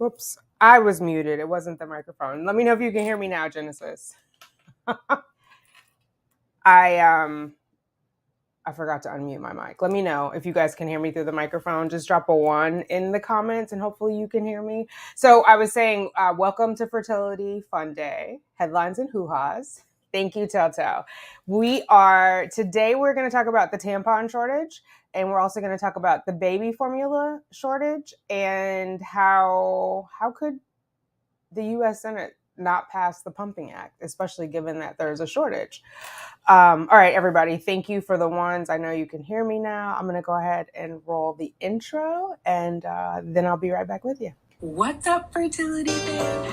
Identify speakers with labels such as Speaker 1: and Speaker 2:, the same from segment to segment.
Speaker 1: Whoops. I was muted. It wasn't the microphone. Let me know if you can hear me now, Genesis. I forgot to unmute my mic. Let me know if you guys can hear me through the microphone. Just drop a 1 in the comments and hopefully you can hear me. So I was saying, welcome to Fertility Funday, headlines and hoo-hahs. Thank you, Telltale. Today we're going to talk about the tampon shortage, and we're also going to talk about the baby formula shortage and how could the U.S. Senate not pass the Pumping Act, especially given that there's a shortage. All right, everybody, thank you for the ones. I know you can hear me now. I'm going to go ahead and roll the intro, and then I'll be right back with you.
Speaker 2: What's up, fertility fam?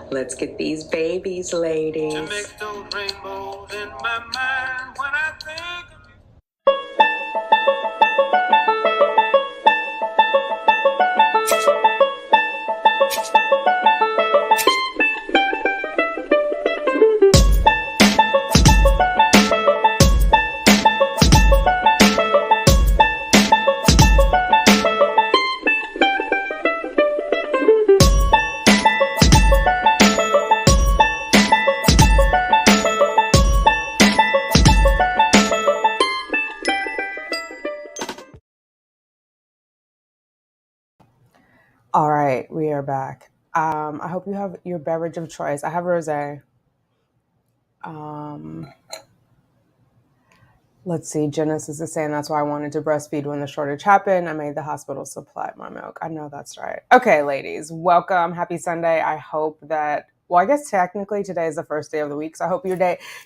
Speaker 2: Let's get these babies, ladies. To make those rainbows in my mind when I think of you.
Speaker 1: All right, we are back. I hope you have your beverage of choice. I have rosé. Let's see. Genesis is saying that's why I wanted to breastfeed when the shortage happened. I made the hospital supply my milk. I know that's right. Okay, ladies, welcome. Happy Sunday. I hope that, well, I guess technically today is the first day of the week. So I hope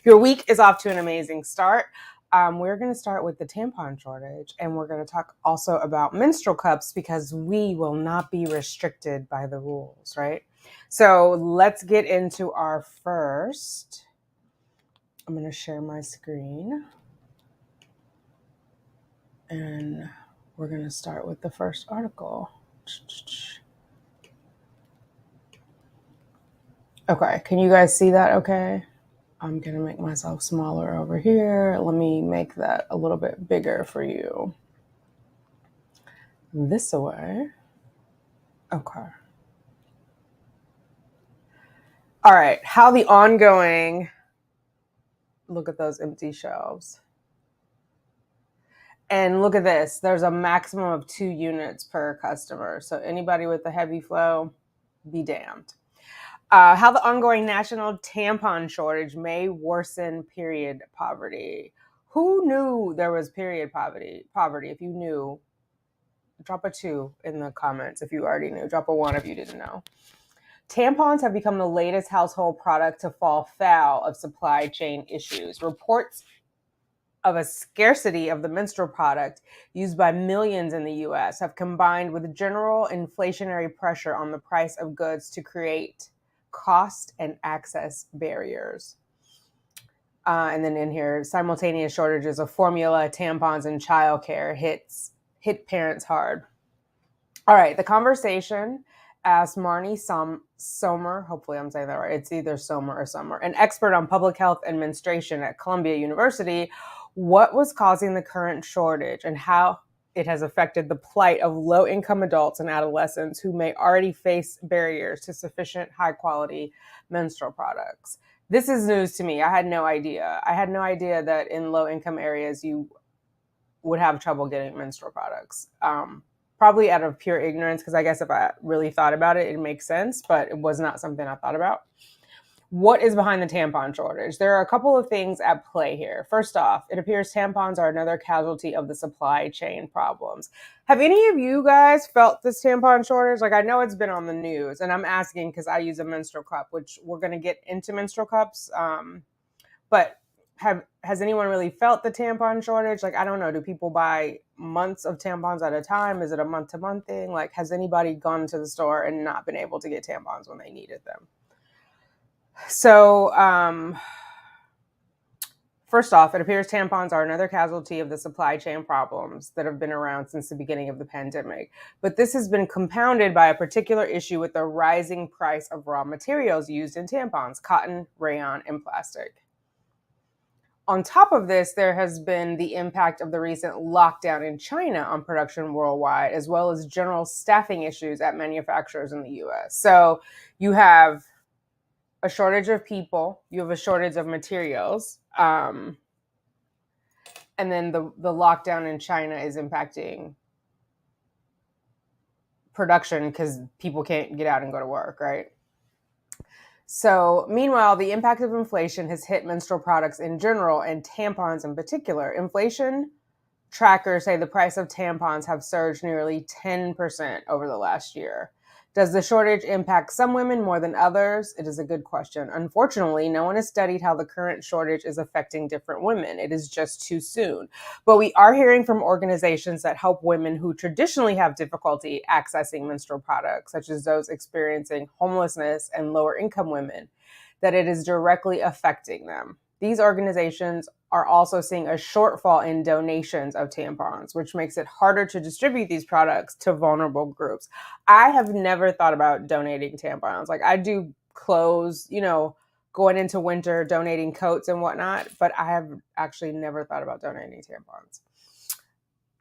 Speaker 1: your week is off to an amazing start. We're going to start with the tampon shortage, and we're going to talk also about menstrual cups because we will not be restricted by the rules, right? So let's get into our first. I'm going to share my screen. And we're going to start with the first article. Okay, can you guys see that okay? I'm going to make myself smaller over here. Let me make that a little bit bigger for you. This way. Okay. All right, how the ongoing, look at those empty shelves. And look at this, there's a maximum of 2 units per customer. So anybody with a heavy flow, be damned. How the ongoing national tampon shortage may worsen period poverty. Who knew there was period poverty? If you knew, drop a 2 in the comments if you already knew. Drop a 1 if you didn't know. Tampons have become the latest household product to fall foul of supply chain issues. Reports of a scarcity of the menstrual product used by millions in the U.S. have combined with general inflationary pressure on the price of goods to create cost and access barriers. And then in here, simultaneous shortages of formula, tampons, and childcare hit parents hard. All right, the conversation asked Marnie Sommer, hopefully I'm saying that right, it's either Sommer or Summer, an expert on public health and menstruation at Columbia University, what was causing the current shortage and how it has affected the plight of low-income adults and adolescents who may already face barriers to sufficient high-quality menstrual products. This is news to me. I had no idea. I had no idea that in low-income areas you would have trouble getting menstrual products. Probably out of pure ignorance, because I guess if I really thought about it, it makes sense, but it was not something I thought about. What is behind the tampon shortage? There are a couple of things at play here. First off, it appears tampons are another casualty of the supply chain problems. Have any of you guys felt this tampon shortage? Like, I know it's been on the news, and I'm asking because I use a menstrual cup, which we're going to get into menstrual cups. But has anyone really felt the tampon shortage? Like, I don't know. Do people buy months of tampons at a time? Is it a month-to-month thing? Like, has anybody gone to the store and not been able to get tampons when they needed them? So, first off, it appears tampons are another casualty of the supply chain problems that have been around since the beginning of the pandemic. But this has been compounded by a particular issue with the rising price of raw materials used in tampons: cotton, rayon, and plastic. On top of this, there has been the impact of the recent lockdown in China on production worldwide, as well as general staffing issues at manufacturers in the US. So you have a shortage of people, you have a shortage of materials, and then the lockdown in China is impacting production because people can't get out and go to work, right? So, meanwhile, the impact of inflation has hit menstrual products in general and tampons in particular. Inflation trackers say the price of tampons have surged nearly 10% over the last year. Does the shortage impact some women more than others? It is a good question. Unfortunately, no one has studied how the current shortage is affecting different women. It is just too soon. But we are hearing from organizations that help women who traditionally have difficulty accessing menstrual products, such as those experiencing homelessness and lower income women, that it is directly affecting them. These organizations are also seeing a shortfall in donations of tampons, which makes it harder to distribute these products to vulnerable groups. I have never thought about donating tampons. Like, I do clothes, going into winter, donating coats and whatnot, but I have actually never thought about donating tampons.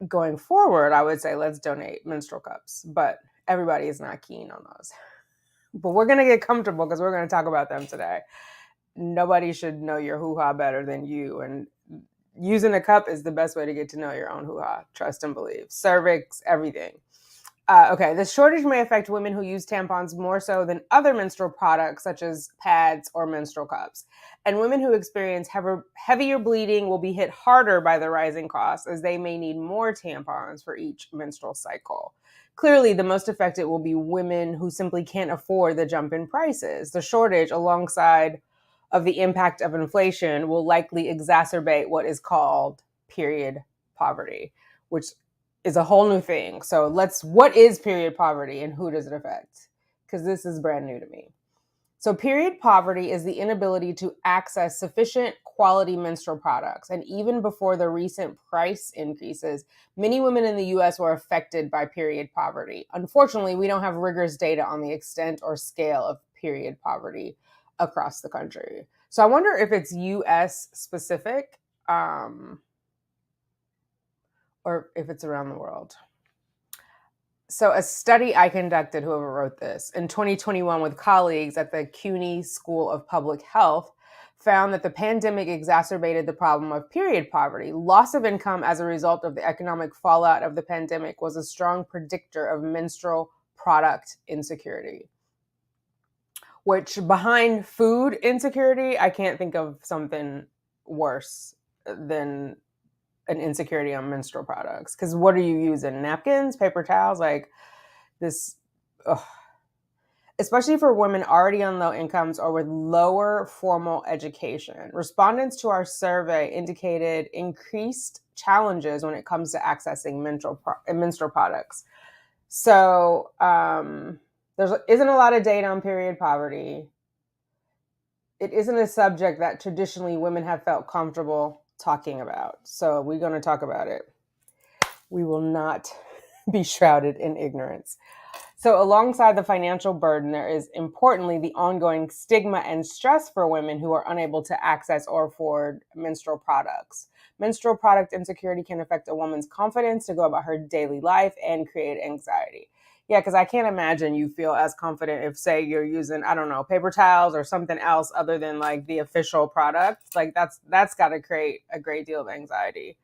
Speaker 1: Going forward, I would say let's donate menstrual cups, but everybody is not keen on those. But we're going to get comfortable because we're going to talk about them today. Nobody should know your hoo-ha better than you. And using a cup is the best way to get to know your own hoo-ha. Trust and believe. Cervix, everything. Okay, the shortage may affect women who use tampons more so than other menstrual products, such as pads or menstrual cups. And women who experience heavier bleeding will be hit harder by the rising costs, as they may need more tampons for each menstrual cycle. Clearly, the most affected will be women who simply can't afford the jump in prices. The shortage, alongside of the impact of inflation, will likely exacerbate what is called period poverty, which is a whole new thing. So what is period poverty and who does it affect? Because this is brand new to me. So period poverty is the inability to access sufficient quality menstrual products. And even before the recent price increases, many women in the US were affected by period poverty. Unfortunately, we don't have rigorous data on the extent or scale of period poverty across the country. So I wonder if it's US specific, or if it's around the world. So a study I conducted, whoever wrote this, in 2021 with colleagues at the CUNY School of Public Health, found that the pandemic exacerbated the problem of period poverty. Loss of income as a result of the economic fallout of the pandemic was a strong predictor of menstrual product insecurity. Which, behind food insecurity, I can't think of something worse than an insecurity on menstrual products. Because what are you using? Napkins, paper towels, like this. Ugh. Especially for women already on low incomes or with lower formal education. Respondents to our survey indicated increased challenges when it comes to accessing menstrual products. So there isn't a lot of data on period poverty. It isn't a subject that traditionally women have felt comfortable talking about. So we're going to talk about it. We will not be shrouded in ignorance. So alongside the financial burden, there is importantly the ongoing stigma and stress for women who are unable to access or afford menstrual products. Menstrual product insecurity can affect a woman's confidence to go about her daily life and create anxiety. Yeah, because I can't imagine you feel as confident if, say, you're using, I don't know, paper towels or something else other than like the official product. Like that's got to create a great deal of anxiety.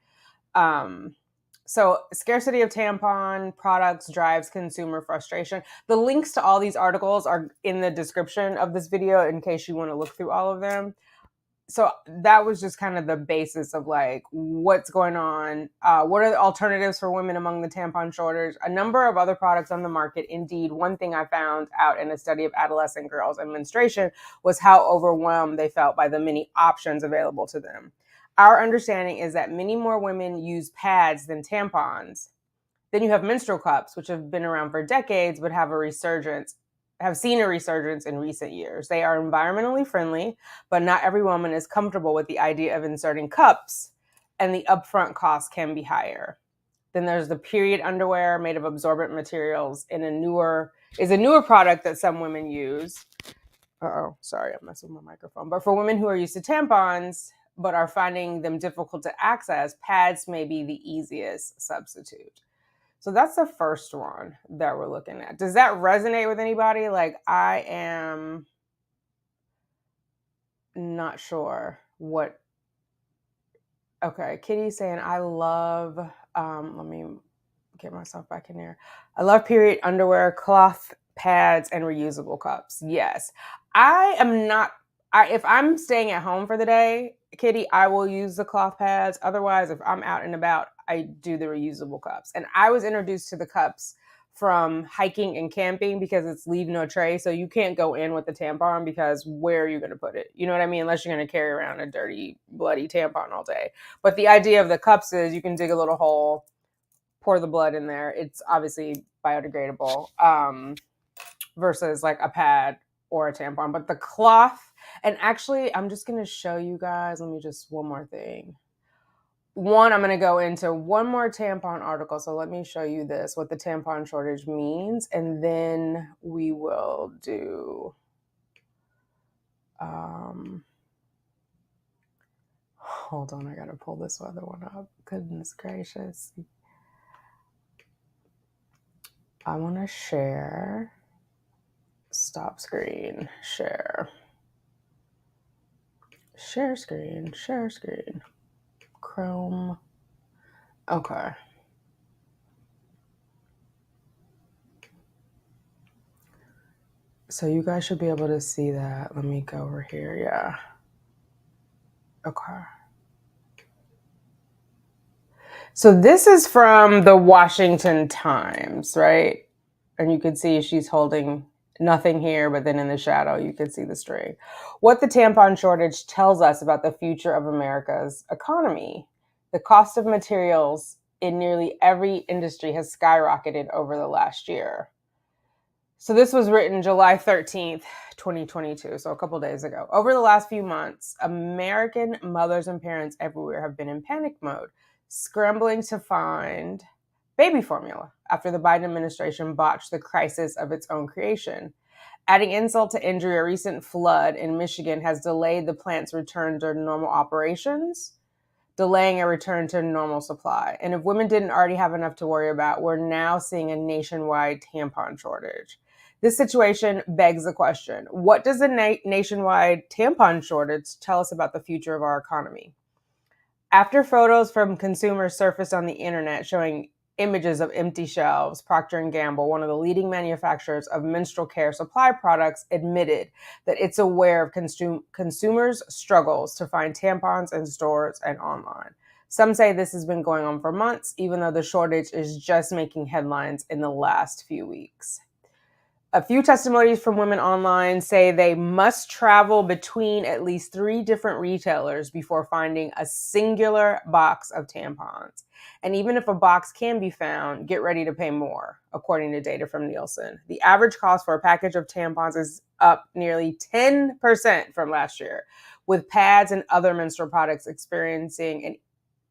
Speaker 1: So scarcity of tampon products drives consumer frustration. The links to all these articles are in the description of this video in case you want to look through all of them. So that was just kind of the basis of like what's going on. What are the alternatives for women among the tampon shortage? A number of other products on the market. Indeed, one thing I found out in a study of adolescent girls and menstruation was how overwhelmed they felt by the many options available to them. Our understanding is that many more women use pads than tampons. Then you have menstrual cups, which have been around for decades, but have seen a resurgence in recent years. They are environmentally friendly, but not every woman is comfortable with the idea of inserting cups, and the upfront cost can be higher. Then there's the period underwear made of absorbent materials is a newer product that some women use. Sorry, I'm messing with my microphone. But for women who are used to tampons, but are finding them difficult to access, pads may be the easiest substitute. So that's the first one that we're looking at. Does that resonate with anybody? Like, I am not sure what. Okay, Kitty's saying, I love, let me get myself back in there. I love period underwear, cloth pads, and reusable cups. Yes. I am not, if I'm staying at home for the day, Kitty, I will use the cloth pads. Otherwise, if I'm out and about, I do the reusable cups. And I was introduced to the cups from hiking and camping because it's leave no trace. So you can't go in with the tampon because where are you going to put it? You know what I mean? Unless you're going to carry around a dirty, bloody tampon all day. But the idea of the cups is you can dig a little hole, pour the blood in there. It's obviously biodegradable versus like a pad or a tampon. But the cloth, and actually, I'm just going to show you guys. Let me just, one more thing. One, I'm going to go into one more tampon article. So let me show you this, what the tampon shortage means. And then we will do, hold on, I got to pull this other one up. Goodness gracious. I want to share. Stop screen, share. Share screen, Chrome. Okay. So you guys should be able to see that. Let me go over here. Yeah. Okay. So this is from the Washington Times, right? And you can see she's holding nothing here, but then in the shadow, you can see the string. What the tampon shortage tells us about the future of America's economy. The cost of materials in nearly every industry has skyrocketed over the last year. So this was written July 13th, 2022, so a couple days ago. Over the last few months, American mothers and parents everywhere have been in panic mode, scrambling to find baby formula after the Biden administration botched the crisis of its own creation. Adding insult to injury, a recent flood in Michigan has delayed the plant's return to normal operations, delaying a return to normal supply. And if women didn't already have enough to worry about, we're now seeing a nationwide tampon shortage. This situation begs the question, what does a nationwide tampon shortage tell us about the future of our economy? After photos from consumers surfaced on the internet showing images of empty shelves, Procter & Gamble, one of the leading manufacturers of menstrual care supply products, admitted that it's aware of consumers' struggles to find tampons in stores and online. Some say this has been going on for months, even though the shortage is just making headlines in the last few weeks. A few testimonies from women online say they must travel between at least 3 different retailers before finding a singular box of tampons. And even if a box can be found, get ready to pay more, according to data from Nielsen. The average cost for a package of tampons is up nearly 10% from last year, with pads and other menstrual products experiencing an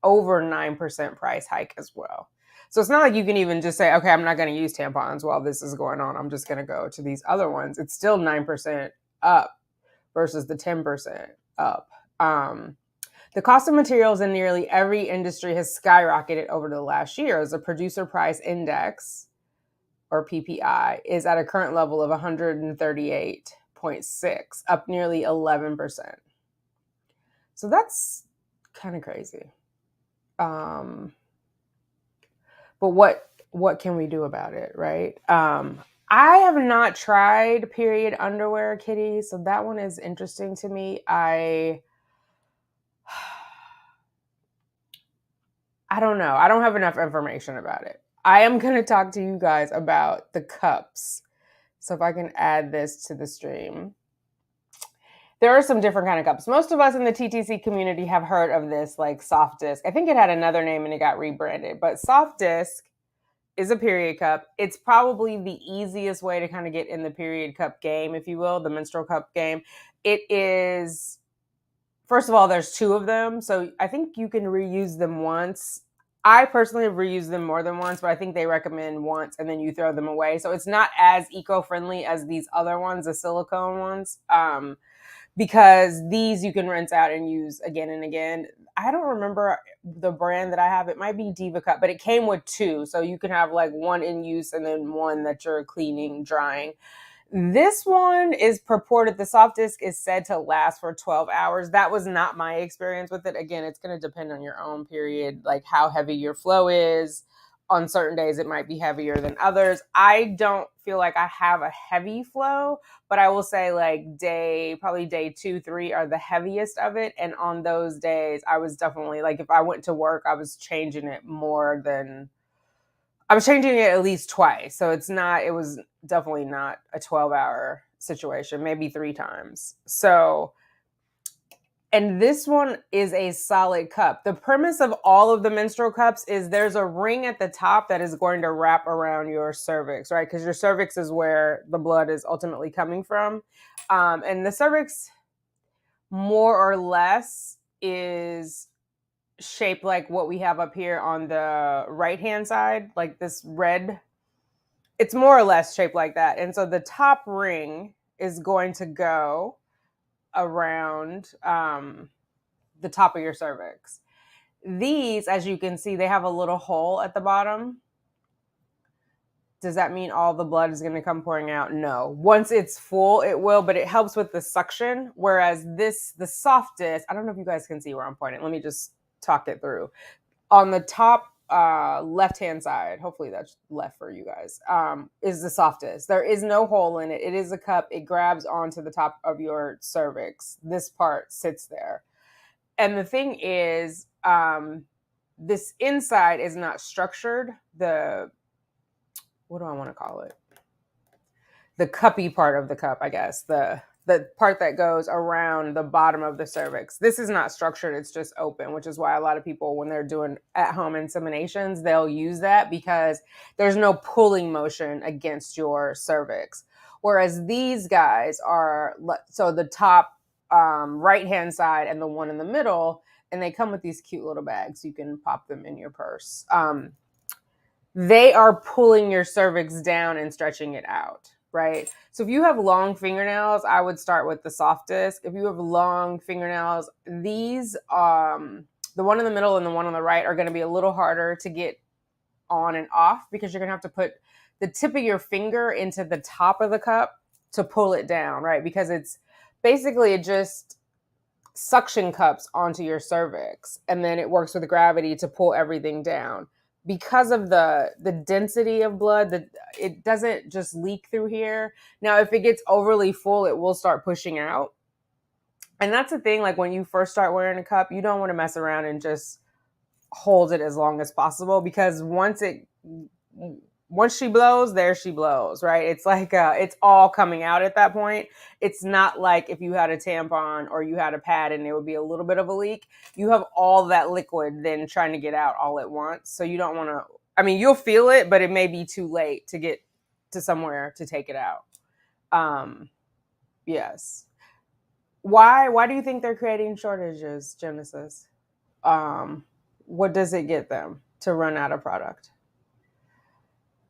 Speaker 1: over 9% price hike as well. So it's not like you can even just say, okay, I'm not going to use tampons while this is going on. I'm just going to go to these other ones. It's still 9% up versus the 10% up. The cost of materials in nearly every industry has skyrocketed over the last year as the producer price index, or PPI, is at a current level of 138.6, up nearly 11%. So that's kind of crazy. But what can we do about it, right? I have not tried period underwear, Kitty, so that one is interesting to me. I don't know. I don't have enough information about it. I am going to talk to you guys about the cups. So if I can add this to the stream. There are some different kind of cups. Most of us in the TTC community have heard of this, like soft disc. I think it had another name and it got rebranded, but soft disc is a period cup. It's probably the easiest way to kind of get in the period cup game, if you will, the menstrual cup game. It is, first of all, there's 2 of them. So I think you can reuse them once. I personally have reused them more than once, but I think they recommend once and then you throw them away. So it's not as eco-friendly as these other ones, the silicone ones. because these you can rinse out and use again and again. I don't remember the brand that I have. It might be Diva Cup, but it came with two. So you can have like one in use and then one that you're cleaning, drying. This one is purported, the soft disc is said to last for 12 hours. That was not my experience with it. Again, it's going to depend on your own period, like how heavy your flow is. On certain days, it might be heavier than others. I don't feel like I have a heavy flow, but I will say like probably day 2, 3 are the heaviest of it. And on those days, I was definitely like, if I went to work, I was changing it at least twice. So it was definitely not a 12-hour situation, maybe 3 times. So, and this one is a solid cup. The premise of all of the menstrual cups is there's a ring at the top that is going to wrap around your cervix, right? Because your cervix is where the blood is ultimately coming from. And the cervix, more or less, is shaped like what we have up here on the right-hand side, like this red. It's more or less shaped like that. And so the top ring is going to go around the top of your cervix. These, as you can see, they have a little hole at the bottom. Does that mean all the blood is going to come pouring out? No. Once it's full, it will, but it helps with the suction. Whereas the soft disc, I don't know if you guys can see where I'm pointing. Let me just talk it through. On the top left-hand side, hopefully that's left for you guys, is the softest. There is no hole in it. It is a cup. It grabs onto the top of your cervix. This part sits there. And the thing is, this inside is not structured. What do I want to call it? The cuppy part of the cup, I guess. The part that goes around the bottom of the cervix. This is not structured. It's just open, which is why a lot of people, when they're doing at-home inseminations, they'll use that because there's no pulling motion against your cervix. Whereas these guys are, so the top right-hand side and the one in the middle, and they come with these cute little bags. You can pop them in your purse. They are pulling your cervix down and stretching it out, right? So if you have long fingernails, I would start with the soft disc. If you have long fingernails, these, the one in the middle and the one on the right, are going to be a little harder to get on and off because you're going to have to put the tip of your finger into the top of the cup to pull it down, right? Because it's basically just suction cups onto your cervix, and then it works with gravity to pull everything down. Because of the density of blood, it doesn't just leak through here. Now, if it gets overly full, it will start pushing out. And that's the thing, like when you first start wearing a cup, you don't want to mess around and just hold it as long as possible, because once she blows, there she blows, right? It's like it's all coming out at that point. It's not like if you had a tampon or you had a pad and there would be a little bit of a leak. You have all that liquid then trying to get out all at once. So you don't want to, I mean, you'll feel it, but it may be too late to get to somewhere to take it out. Yes. Why do you think they're creating shortages, Genesis? What does it get them to run out of product?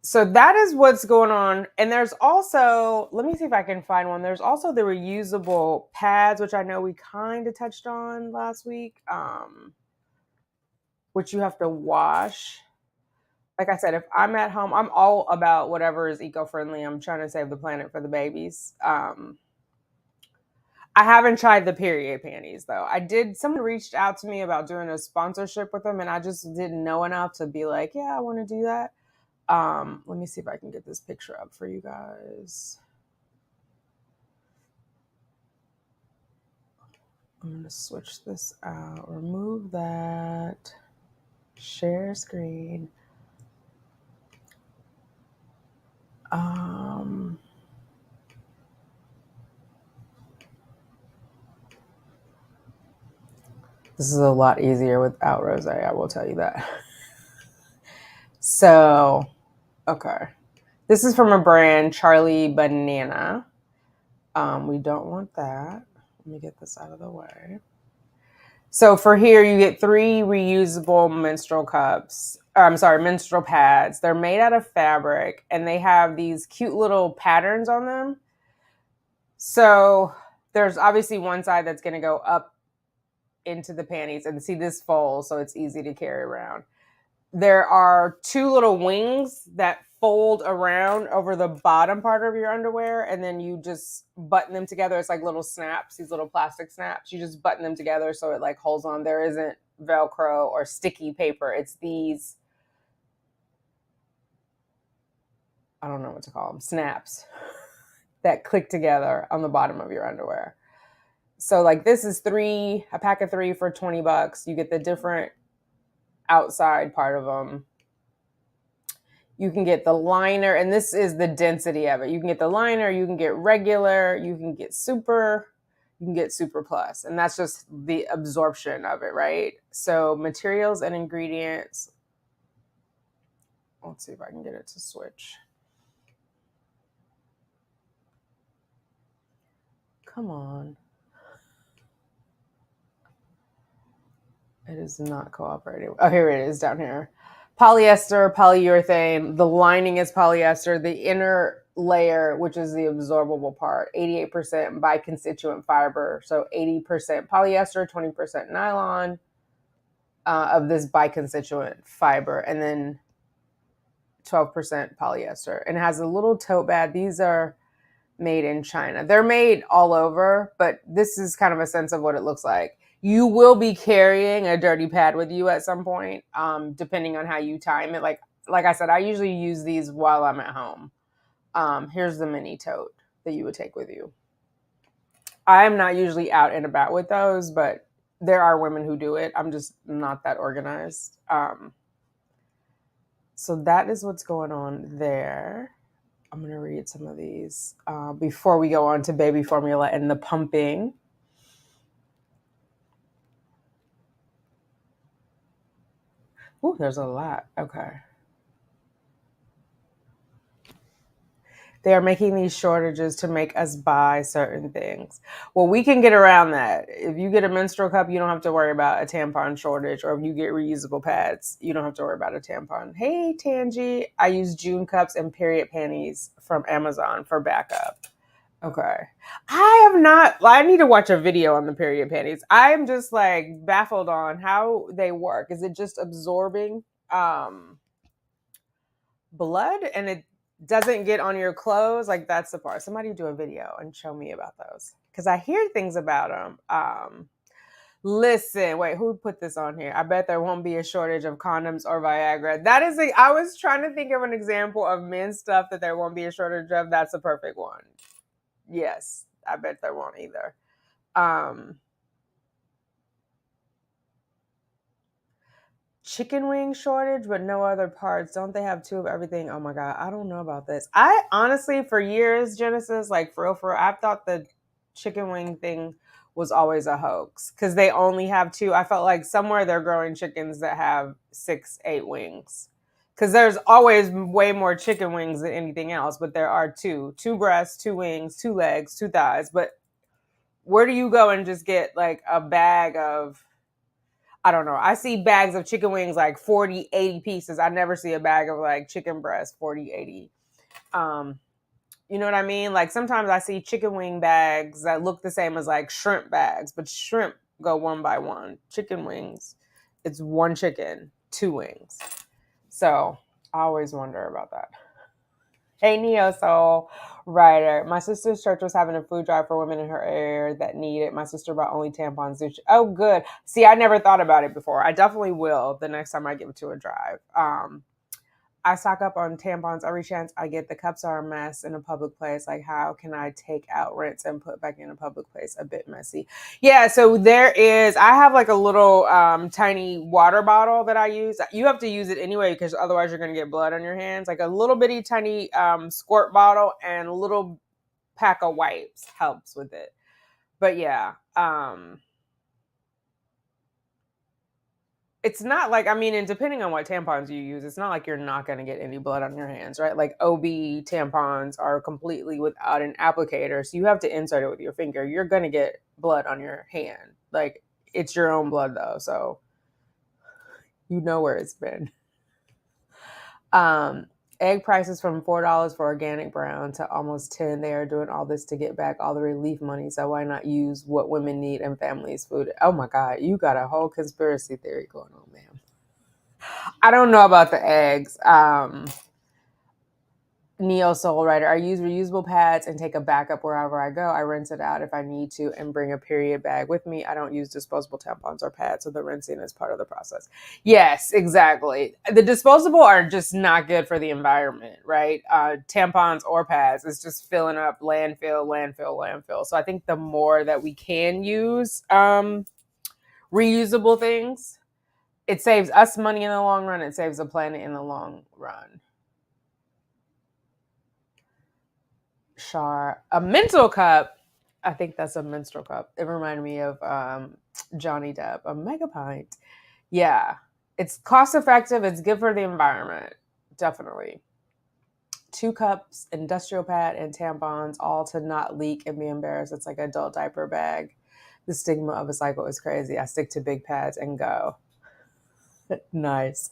Speaker 1: So that is what's going on. And there's also, let me see if I can find one. There's also the reusable pads, which I know we kind of touched on last week, which you have to wash. Like I said, if I'm at home, I'm all about whatever is eco-friendly. I'm trying to save the planet for the babies. I haven't tried the period panties though. Someone reached out to me about doing a sponsorship with them, and I just didn't know enough to be like, yeah, I want to do that. Let me see if I can get this picture up for you guys. I'm going to switch this out, remove that, share screen. This is a lot easier without rosé, I will tell you that. So, okay. This is from a brand, Charlie Banana. We don't want that. Let me get this out of the way. So for here, you get 3 reusable menstrual cups. Menstrual pads. They're made out of fabric, and they have these cute little patterns on them. So there's obviously one side that's going to go up into the panties, and see this folds, so it's easy to carry around. There are two little wings that fold around over the bottom part of your underwear, and then you just button them together. It's like little snaps, these little plastic snaps. You just button them together so it like holds on. There isn't Velcro or sticky paper. It's these, I don't know what to call them, snaps that click together on the bottom of your underwear. So like this is a pack of 3 for $20. You get the different outside part of them. You can get the liner, and this is the density of it. You can get the liner, you can get regular, you can get super plus, and that's just the absorption of it, right? So materials and ingredients. Let's see if I can get it to switch. Come on. It is not cooperating. Oh, here it is down here. Polyester, polyurethane. The lining is polyester. The inner layer, which is the absorbable part, 88% biconstituent fiber. So 80% polyester, 20% nylon of this biconstituent fiber, and then 12% polyester. And it has a little tote bag. These are made in China. They're made all over, but this is kind of a sense of what it looks like. You will be carrying a dirty pad with you at some point, depending on how you time it. Like I said, I usually use these while I'm at home. Here's the mini tote that you would take with you. I'm not usually out and about with those, but there are women who do it. I'm just not that organized. So that is what's going on there. I'm going to read some of these before we go on to baby formula and the pumping. Ooh, there's a lot. Okay. They are making these shortages to make us buy certain things. Well, we can get around that. If you get a menstrual cup, you don't have to worry about a tampon shortage. Or if you get reusable pads, you don't have to worry about a tampon. Hey, Tangi, I use June cups and period panties from Amazon for backup. Okay. I need to watch a video on the period panties. I'm just like baffled on how they work. Is it just absorbing blood and it doesn't get on your clothes? Like that's the part. Somebody do a video and show me about those, because I hear things about them. Listen, wait, who put this on here? I bet there won't be a shortage of condoms or Viagra. I was trying to think of an example of men's stuff that there won't be a shortage of. That's a perfect one. Yes, I bet there won't either. Chicken wing shortage, but no other parts. Don't they have 2 of everything? Oh my God, I don't know about this. I honestly, for years, Genesis, like for real, I've thought the chicken wing thing was always a hoax because they only have 2. I felt like somewhere they're growing chickens that have 6, 8 wings. Because there's always way more chicken wings than anything else, but there are 2 breasts, 2 wings, 2 legs, 2 thighs. But where do you go and just get like a bag of, I don't know. I see bags of chicken wings like 40, 80 pieces. I never see a bag of like chicken breast, 40, 80. You know what I mean? Like sometimes I see chicken wing bags that look the same as like shrimp bags, but shrimp go one by one. Chicken wings, it's 1 chicken, 2 wings. So I always wonder about that. Hey, Neo Soul Writer. My sister's church was having a food drive for women in her area that need it. My sister bought only tampons. Oh, good. See, I never thought about it before. I definitely will the next time I get to a drive. I stock up on tampons every chance I get. The cups are a mess in a public place. Like, how can I take out, rinse, and put back in a public place? A bit messy. Yeah, so I have like a little tiny water bottle that I use. You have to use it anyway because otherwise you're going to get blood on your hands. Like a little bitty tiny squirt bottle and a little pack of wipes helps with it. But yeah, it's not like, I mean, and depending on what tampons you use, it's not like you're not going to get any blood on your hands, right? Like OB tampons are completely without an applicator. So you have to insert it with your finger. You're going to get blood on your hand. Like it's your own blood though. So you know where it's been. Egg prices from $4 for organic brown to almost 10. They are doing all this to get back all the relief money. So why not use what women need and families' food? Oh my God, you got a whole conspiracy theory going on, ma'am. I don't know about the eggs. Neo Soul Writer. I use reusable pads and take a backup wherever I go. I rinse it out if I need to and bring a period bag with me. I don't use disposable tampons or pads, so the rinsing is part of the process. Yes, exactly. The disposable are just not good for the environment, right? Tampons or pads is just filling up landfill, landfill, landfill. So I think the more that we can use reusable things, it saves us money in the long run. It saves the planet in the long run. A menstrual cup. I think that's a menstrual cup. It reminded me of Johnny Depp, a mega pint. Yeah, it's cost effective. It's good for the environment. Definitely. 2 cups, industrial pad, and tampons, all to not leak and be embarrassed. It's like an adult diaper bag. The stigma of a cycle is crazy. I stick to big pads and go. Nice.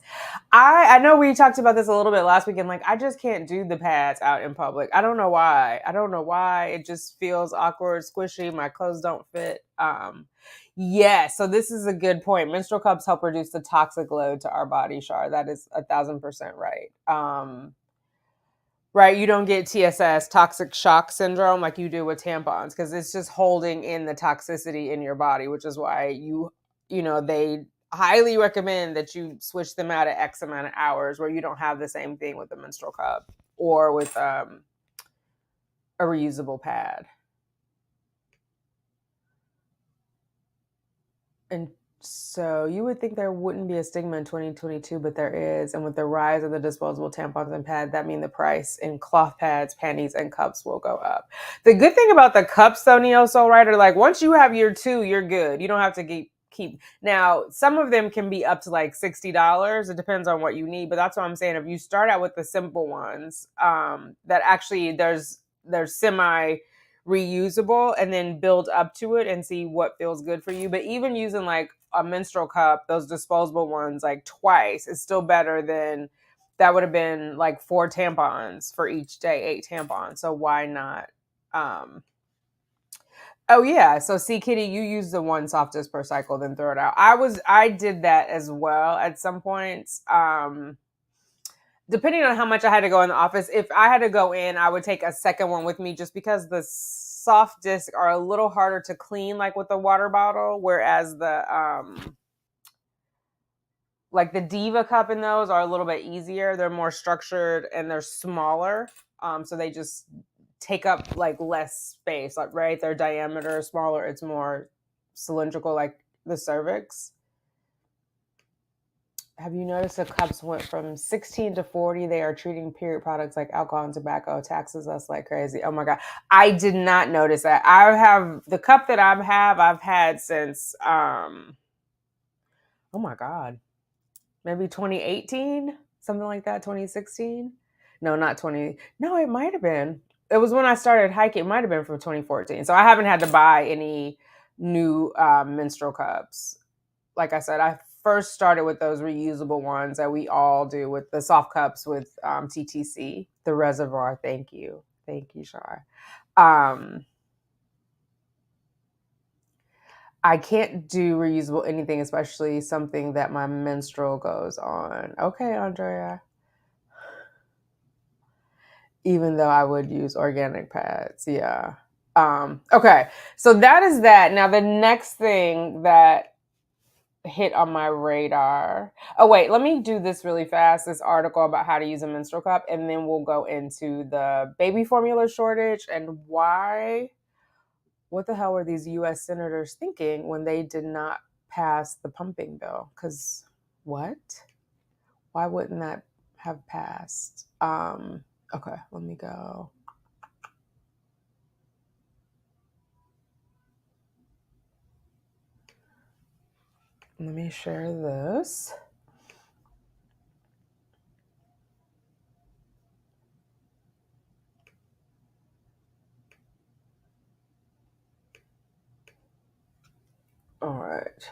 Speaker 1: I know we talked about this a little bit last week, and like I just can't do the pads out in public. I don't know why. It just feels awkward, squishy. My clothes don't fit. Yeah, so this is a good point. Menstrual cups help reduce the toxic load to our body, Shar. That is 1,000% right. Right, you don't get TSS, toxic shock syndrome, like you do with tampons, because it's just holding in the toxicity in your body, which is why they highly recommend that you switch them out at X amount of hours, where you don't have the same thing with the menstrual cup or with a reusable pad. And so you would think there wouldn't be a stigma in 2022, but there is. And with the rise of the disposable tampons and pads, that means the price in cloth pads, panties, and cups will go up. The good thing about the cups, though, Neo Soul Writer, like once you have your 2, you're good. You don't have to keep. Now, some of them can be up to like $60. It depends on what you need, but that's what I'm saying. If you start out with the simple ones, that actually there's semi reusable, and then build up to it and see what feels good for you. But even using like a menstrual cup, those disposable ones, like twice, is still better than that would have been like 4 tampons for each day, 8 tampons. So why not? Oh yeah. So see, Kitty, you use the one softest per cycle, then throw it out. I did that as well at some points. Depending on how much I had to go in the office, if I had to go in, I would take a second one with me just because the soft discs are a little harder to clean, like with a water bottle, whereas the like the Diva cup in those are a little bit easier. They're more structured and they're smaller, so they just take up like less space. Like right, their diameter is smaller. It's more cylindrical, like the cervix. Have you noticed the cups went from 16 to 40? They are treating period products like alcohol and tobacco, taxes us like crazy. Oh my God. I did not notice that. I have the cup that I've had since, oh my God, maybe 2018, something like that, 2016. No, not 20. No, it might have been. It was when I started hiking. It might have been from 2014. So I haven't had to buy any new menstrual cups. Like I said, I first started with those reusable ones that we all do with the soft cups with TTC, the reservoir. Thank you, Shar. I can't do reusable anything, especially something that my menstrual goes on. Okay, Andrea. Even though I would use organic pads, yeah. Okay, so that is that. Now the next thing that hit on my radar. Oh wait, let me do this really fast. This article about how to use a menstrual cup, and then we'll go into the baby formula shortage and why. What the hell were these U.S. senators thinking when they did not pass the pumping bill? Because what? Why wouldn't that have passed? Okay, let me go. Let me share this. All right.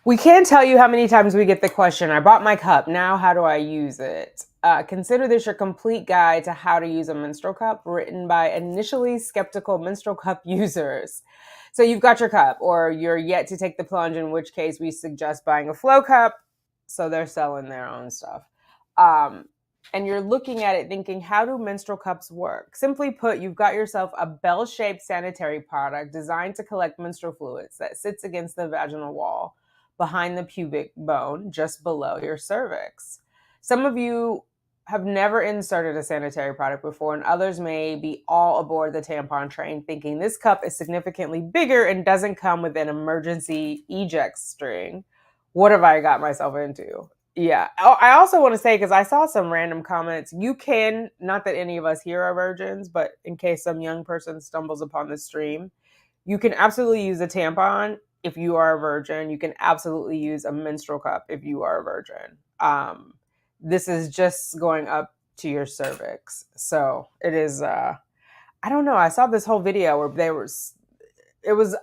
Speaker 1: We can't tell you how many times we get the question, I bought my cup, now how do I use it? Consider this your complete guide to how to use a menstrual cup, written by initially skeptical menstrual cup users. So you've got your cup, or you're yet to take the plunge, in which case we suggest buying a flow cup. So they're selling their own stuff. And you're looking at it thinking, how do menstrual cups work? Simply put, you've got yourself a bell-shaped sanitary product designed to collect menstrual fluids that sits against the vaginal wall behind the pubic bone, just below your cervix. Some of you have never inserted a sanitary product before, and others may be all aboard the tampon train thinking this cup is significantly bigger and doesn't come with an emergency eject string. What have I got myself into? Yeah. I also want to say, because I saw some random comments, you can, not that any of us here are virgins, but in case some young person stumbles upon the stream, you can absolutely use a tampon if you are a virgin. You can absolutely use a menstrual cup if you are a virgin. This is just going up to your cervix. So it is, I don't know. I saw this whole video where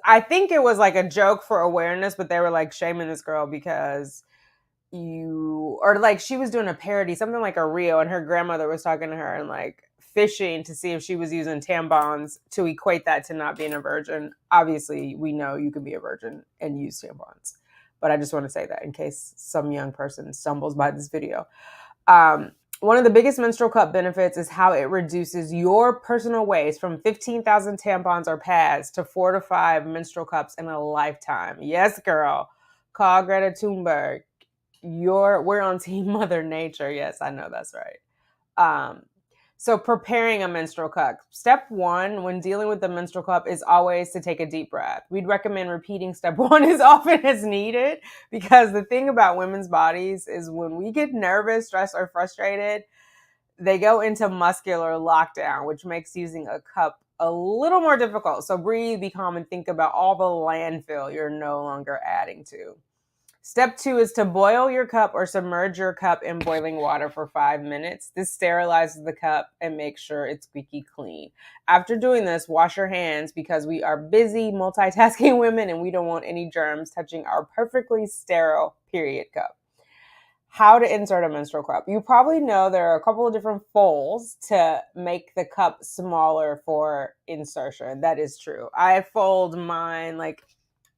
Speaker 1: I think it was like a joke for awareness, but they were like shaming this girl because she was doing a parody, something like a reel, and her grandmother was talking to her and like fishing to see if she was using tampons to equate that to not being a virgin. Obviously, we know you can be a virgin and use tampons, but I just want to say that in case some young person stumbles by this video. One of the biggest menstrual cup benefits is how it reduces your personal waste from 15,000 tampons or pads to 4 to 5 menstrual cups in a lifetime. Yes, girl. Call Greta Thunberg. We're on Team Mother Nature. Yes, I know that's right. So preparing a menstrual cup. Step 1 when dealing with the menstrual cup is always to take a deep breath. We'd recommend repeating step 1 as often as needed, because the thing about women's bodies is when we get nervous, stressed, or frustrated, they go into muscular lockdown, which makes using a cup a little more difficult. So breathe, be calm, and think about all the landfill you're no longer adding to. Step 2 is to boil your cup or submerge your cup in boiling water for 5 minutes. This sterilizes the cup and makes sure it's squeaky clean. After doing this, wash your hands, because we are busy multitasking women and we don't want any germs touching our perfectly sterile period cup. How to insert a menstrual cup. You probably know there are a couple of different folds to make the cup smaller for insertion. That is true. I fold mine like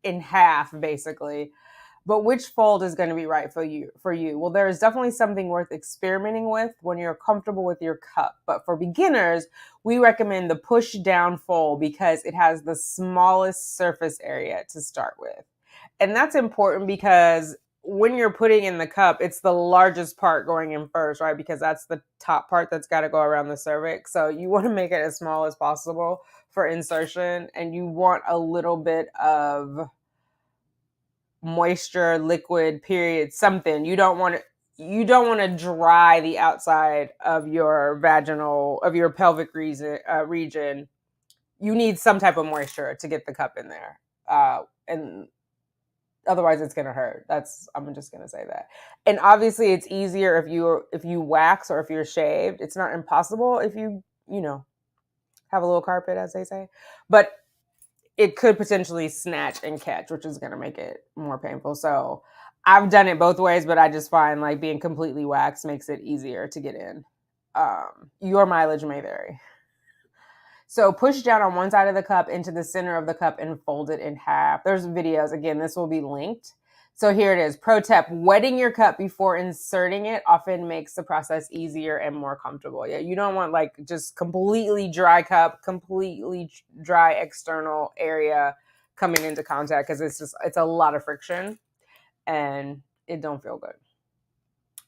Speaker 1: in half, basically. But which fold is going to be right for you? Well, there is definitely something worth experimenting with when you're comfortable with your cup. But for beginners, we recommend the push down fold because it has the smallest surface area to start with. And that's important because when you're putting in the cup, it's the largest part going in first, right? Because that's the top part that's got to go around the cervix. So you want to make it as small as possible for insertion, and you want a little bit of moisture, liquid, period, something. You don't want to dry the outside of your pelvic region. You need some type of moisture to get the cup in there, and otherwise it's gonna hurt. I'm just gonna say that. And obviously, it's easier if you wax or if you're shaved. It's not impossible if you have a little carpet, as they say, but it could potentially snatch and catch, which is going to make it more painful. So I've done it both ways, but I just find like being completely waxed makes it easier to get in. Your mileage may vary. So push down on one side of the cup into the center of the cup and fold it in half. There's videos. Again, this will be linked. So here it is. Pro tip: wetting your cup before inserting it often makes the process easier and more comfortable. Yeah, you don't want like just completely dry cup, completely dry external area coming into contact, because it's a lot of friction and it don't feel good.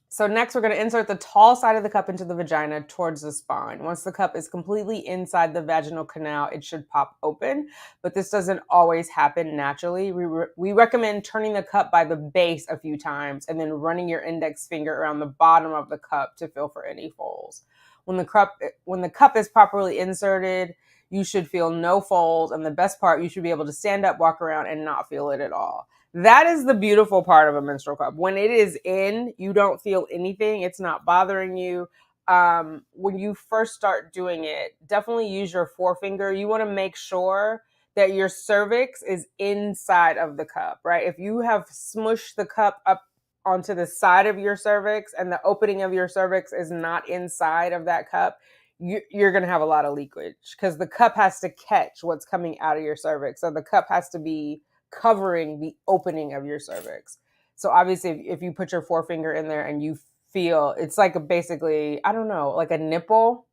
Speaker 1: So next, we're going to insert the tall side of the cup into the vagina towards the spine. Once the cup is completely inside the vaginal canal, it should pop open, but this doesn't always happen naturally. We recommend turning the cup by the base a few times and then running your index finger around the bottom of the cup to feel for any folds. When the cup is properly inserted, you should feel no folds, and the best part, you should be able to stand up, walk around, and not feel it at all. That is the beautiful part of a menstrual cup. When it is in, you don't feel anything. It's not bothering you. When you first start doing it, definitely use your forefinger. You want to make sure that your cervix is inside of the cup, right? If you have smushed the cup up onto the side of your cervix and the opening of your cervix is not inside of that cup, you're going to have a lot of leakage because the cup has to catch what's coming out of your cervix. So the cup has to be covering the opening of your cervix. So obviously, if you put your forefinger in there and you feel, it's like basically, I don't know, like a nipple.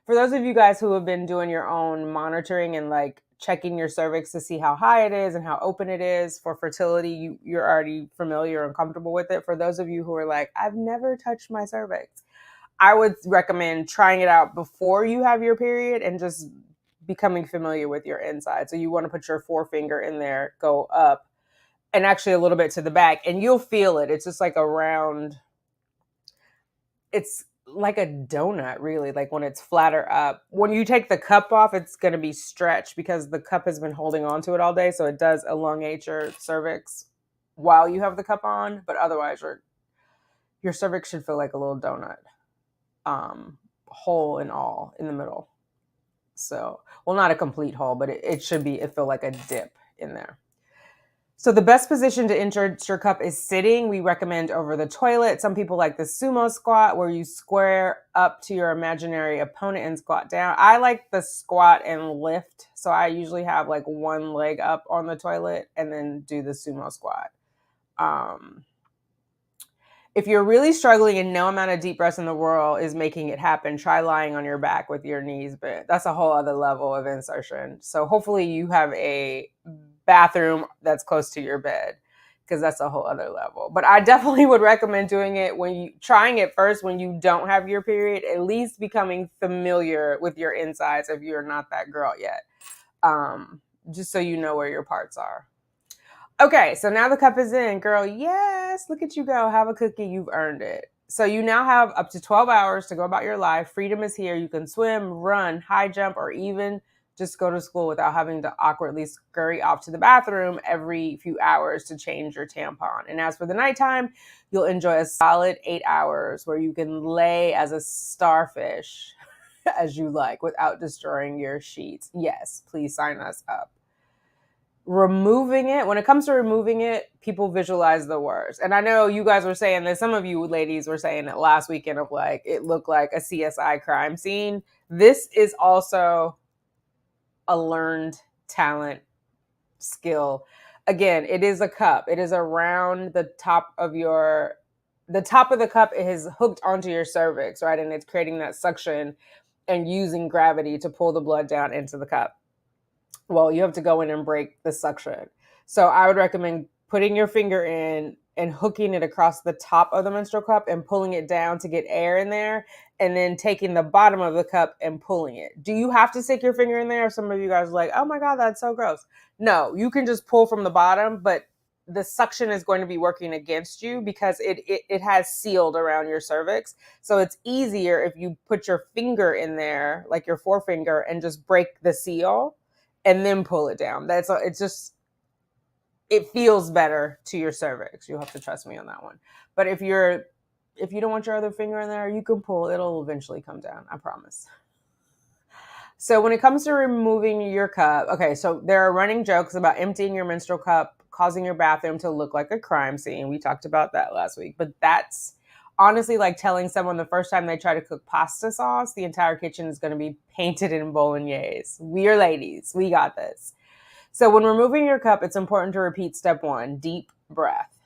Speaker 1: For those of you guys who have been doing your own monitoring and like checking your cervix to see how high it is and how open it is for fertility, you're already familiar and comfortable with it. For those of you who are like, I've never touched my cervix, I would recommend trying it out before you have your period and just becoming familiar with your inside. So you want to put your forefinger in there, go up, and actually a little bit to the back, and you'll feel it. It's just like a round, it's like a donut, really, like when it's flatter up. When you take the cup off, it's going to be stretched because the cup has been holding on to it all day. So it does elongate your cervix while you have the cup on, but otherwise your cervix should feel like a little donut, hole and all in the middle. So, well, not a complete hole, but it should be, it feel like a dip in there. So the best position to insert your cup is sitting. We recommend over the toilet. Some people like the sumo squat where you square up to your imaginary opponent and squat down. I like the squat and lift. So I usually have like one leg up on the toilet and then do the sumo squat. If you're really struggling and no amount of deep breaths in the world is making it happen, try lying on your back with your knees bent. That's a whole other level of insertion. So hopefully you have a bathroom that's close to your bed because that's a whole other level. But I definitely would recommend doing it trying it first when you don't have your period, at least becoming familiar with your insides if you're not that girl yet. Just so you know where your parts are. Okay, so now the cup is in, girl. Yes, look at you go. Have a cookie. You've earned it. So you now have up to 12 hours to go about your life. Freedom is here. You can swim, run, high jump, or even just go to school without having to awkwardly scurry off to the bathroom every few hours to change your tampon. And as for the nighttime, you'll enjoy a solid 8 hours where you can lay as a starfish as you like without destroying your sheets. Yes, please sign us up. Removing it, when it comes to removing it, people visualize the worst. And I know you guys were saying that, some of you ladies were saying it last weekend of like, it looked like a CSI crime scene. This is also a learned talent skill. Again, it is a cup. It is around the top of the cup is hooked onto your cervix, right? And it's creating that suction and using gravity to pull the blood down into the cup. Well, you have to go in and break the suction. So I would recommend putting your finger in and hooking it across the top of the menstrual cup and pulling it down to get air in there, and then taking the bottom of the cup and pulling it. Do you have to stick your finger in there? Some of you guys are like, oh my God, that's so gross. No, you can just pull from the bottom, but the suction is going to be working against you because it has sealed around your cervix. So it's easier if you put your finger in there, like your forefinger, and just break the seal and then pull it down. It feels better to your cervix. You'll have to trust me on that one. But if you don't want your other finger in there, you can pull. It'll eventually come down. I promise. So when it comes to removing your cup, okay, so there are running jokes about emptying your menstrual cup, causing your bathroom to look like a crime scene. We talked about that last week. But that's honestly like telling someone the first time they try to cook pasta sauce, the entire kitchen is going to be painted in bolognese. We are ladies. We got this. So when removing your cup, it's important to repeat step 1, deep breath.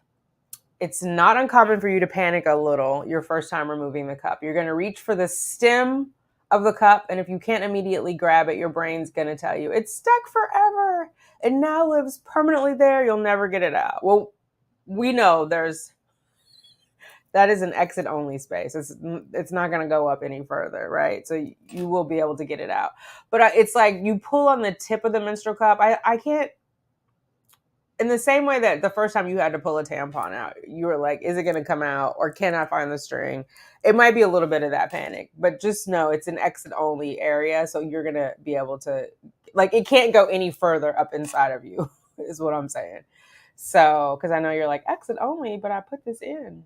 Speaker 1: It's not uncommon for you to panic a little your first time removing the cup. You're going to reach for the stem of the cup, and if you can't immediately grab it, your brain's going to tell you it's stuck forever. It now lives permanently there. You'll never get it out. Well, we know that is an exit only space. It's not going to go up any further, right? So you will be able to get it out. But it's like you pull on the tip of the menstrual cup. I can't, in the same way that the first time you had to pull a tampon out, you were like, is it going to come out, or can I find the string? It might be a little bit of that panic, but just know it's an exit only area. So you're going to be able to, like, it can't go any further up inside of you is what I'm saying. So, because I know you're like, exit only, but I put this in.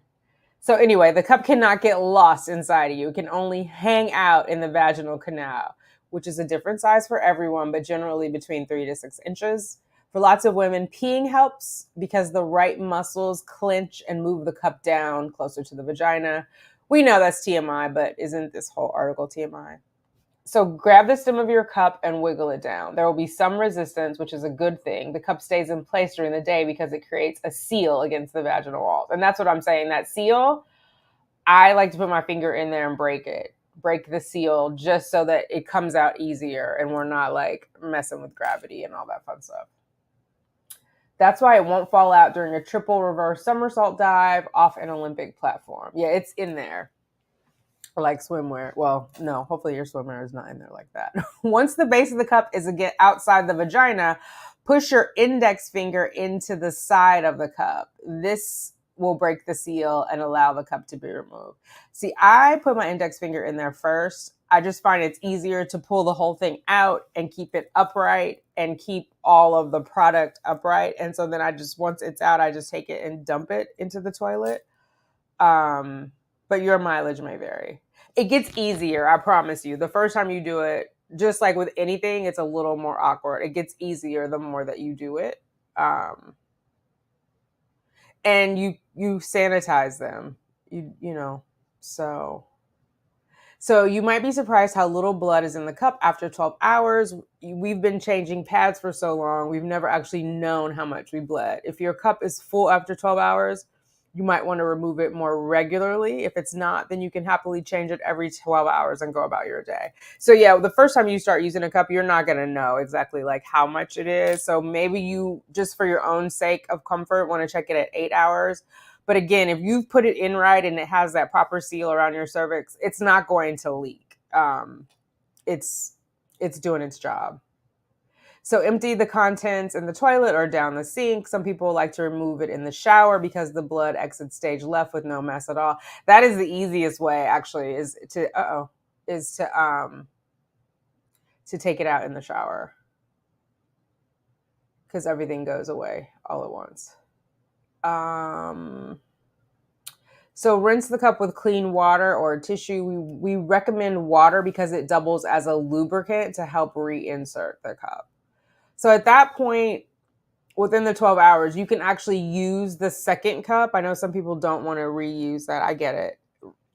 Speaker 1: So anyway, the cup cannot get lost inside of you. It can only hang out in the vaginal canal, which is a different size for everyone, but generally between 3 to 6 inches. For lots of women, peeing helps because the right muscles clench and move the cup down closer to the vagina. We know that's TMI, but isn't this whole article TMI? So grab the stem of your cup and wiggle it down. There will be some resistance, which is a good thing. The cup stays in place during the day because it creates a seal against the vaginal walls. And that's what I'm saying. That seal, I like to put my finger in there and break it. Break the seal just so that it comes out easier and we're not like messing with gravity and all that fun stuff. That's why it won't fall out during a triple reverse somersault dive off an Olympic platform. Yeah, it's in there. Like swimwear. Well, no, hopefully your swimwear is not in there like that. Once the base of the cup is again outside the vagina, push your index finger into the side of the cup. This will break the seal and allow the cup to be removed. See, I put my index finger in there first. I just find it's easier to pull the whole thing out and keep it upright and keep all of the product upright. And so then once it's out, I just take it and dump it into the toilet. But your mileage may vary. It gets easier, I promise you. The first time you do it, just like with anything, it's a little more awkward. It gets easier the more that you do it. And you sanitize them, so you might be surprised how little blood is in the cup after 12 hours. We've been changing pads for so long, we've never actually known how much we bled. If your cup is full after 12 hours, you might want to remove it more regularly. If it's not, then you can happily change it every 12 hours and go about your day. So yeah, the first time you start using a cup, you're not going to know exactly like how much it is. So maybe you, just for your own sake of comfort, want to check it at 8 hours. But again, if you've put it in right and it has that proper seal around your cervix, it's not going to leak. It's doing its job. So empty the contents in the toilet or down the sink. Some people like to remove it in the shower because the blood exits stage left with no mess at all. That is the easiest way, actually, is to take it out in the shower because everything goes away all at once. So rinse the cup with clean water or tissue. We recommend water because it doubles as a lubricant to help reinsert the cup. So at that point, within the 12 hours, you can actually use the second cup. I know some people don't want to reuse that. I get it.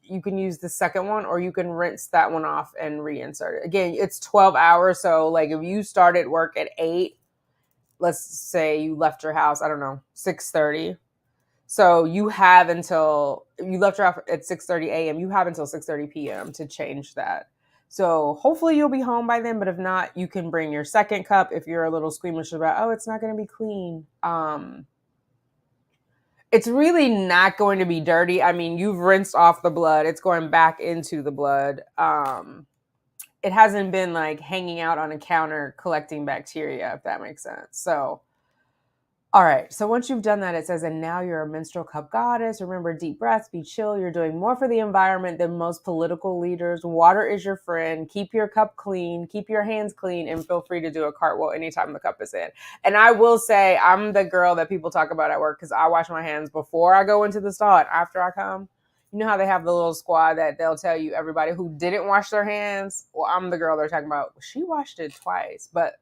Speaker 1: You can use the second one or you can rinse that one off and reinsert it. Again, it's 12 hours. So like if you started work at 8, let's say you left your house, I don't know, 6:30. So you have until you left your house at 6:30 a.m. You have until 6:30 p.m. to change that. So hopefully you'll be home by then, but if not, you can bring your second cup if you're a little squeamish about, oh, it's not going to be clean. It's really not going to be dirty. I mean, you've rinsed off the blood. It's going back into the blood. It hasn't been like hanging out on a counter collecting bacteria, if that makes sense. So, all right. So once you've done that, it says, and now you're a menstrual cup goddess. Remember, deep breaths, be chill. You're doing more for the environment than most political leaders. Water is your friend. Keep your cup clean. Keep your hands clean. And feel free to do a cartwheel anytime the cup is in. And I will say, I'm the girl that people talk about at work because I wash my hands before I go into the stall and after I come. You know how they have the little squad that they'll tell you everybody who didn't wash their hands? Well, I'm the girl they're talking about. She washed it twice, but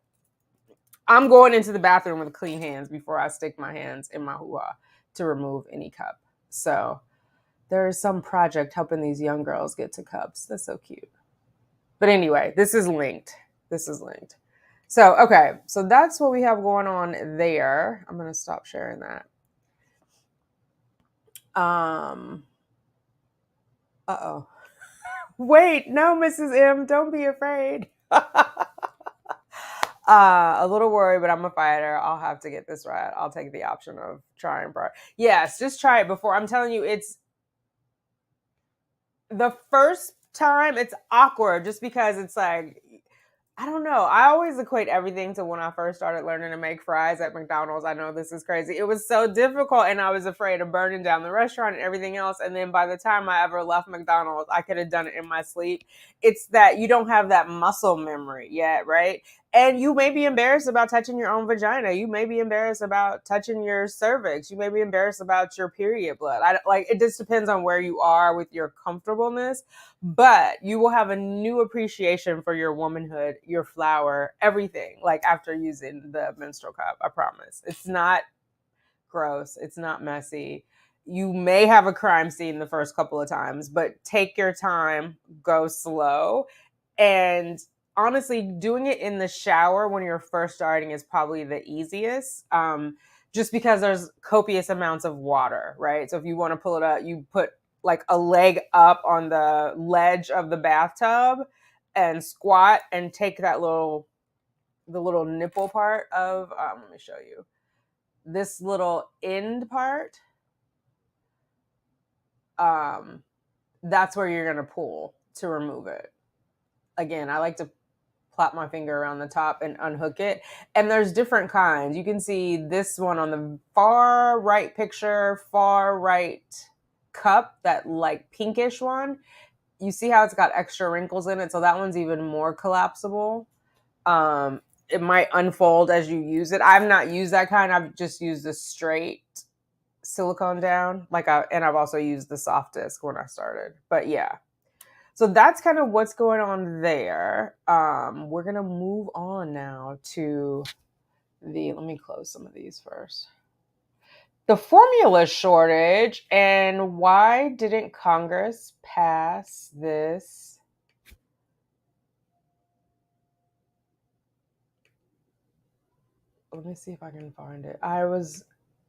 Speaker 1: I'm going into the bathroom with clean hands before I stick my hands in my hoo-ha to remove any cup. So there's some project helping these young girls get to cups. That's so cute. But anyway, this is linked. So, okay. So that's what we have going on there. I'm going to stop sharing that. Uh-oh. Wait, no, Mrs. M, don't be afraid. A little worried, but I'm a fighter. I'll have to get this right. I'll take the option of trying. Yes, just try it before. I'm telling you, it's the first time it's awkward just because it's like, I don't know. I always equate everything to when I first started learning to make fries at McDonald's. I know this is crazy. It was so difficult and I was afraid of burning down the restaurant and everything else. And then by the time I ever left McDonald's, I could have done it in my sleep. It's that you don't have that muscle memory yet, right? And you may be embarrassed about touching your own vagina. You may be embarrassed about touching your cervix. You may be embarrassed about your period blood. It just depends on where you are with your comfortableness. But you will have a new appreciation for your womanhood, your flower, everything. Like after using the menstrual cup, I promise. It's not gross. It's not messy. You may have a crime scene the first couple of times, but take your time, go slow, and honestly, doing it in the shower when you're first starting is probably the easiest. Just because there's copious amounts of water, right? So if you want to pull it up, you put like a leg up on the ledge of the bathtub and squat and take the little nipple part of, let me show you, this little end part. That's where you're going to pull to remove it. Again, I like to plop my finger around the top and unhook it. And there's different kinds. You can see this one on the far right picture, far right cup, that like pinkish one. You see how it's got extra wrinkles in it. So that one's even more collapsible. It might unfold as you use it. I've not used that kind. I've just used the straight silicone down. And I've also used the soft disc when I started. But yeah. So that's kind of what's going on there. We're going to move on now to let me close some of these first. The formula shortage, and why didn't Congress pass this? Let me see if I can find it. FDA.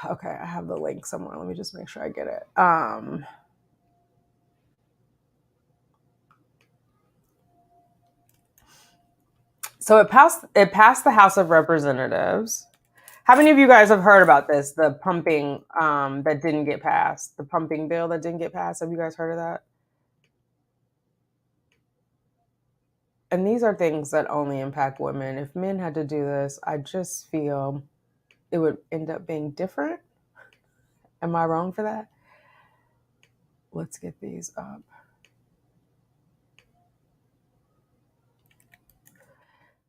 Speaker 1: Okay, I have the link somewhere. Let me just make sure I get it. So it passed the House of Representatives. How many of you guys have heard about this? The pumping that didn't get passed. The pumping bill that didn't get passed. Have you guys heard of that? And these are things that only impact women. If men had to do this, I just feel it would end up being different. Am I wrong for that? Let's get these up.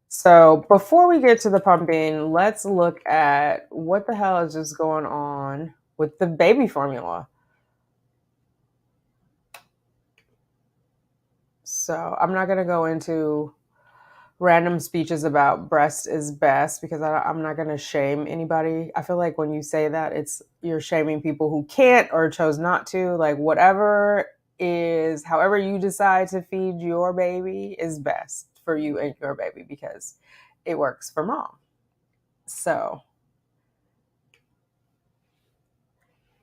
Speaker 1: So before we get to the pumping, let's look at what the hell is just going on with the baby formula. So I'm not going to go into random speeches about breast is best because I'm not going to shame anybody. I feel like when you say that, you're shaming people who can't or chose not to. Like however you decide to feed your baby is best for you and your baby because it works for mom. So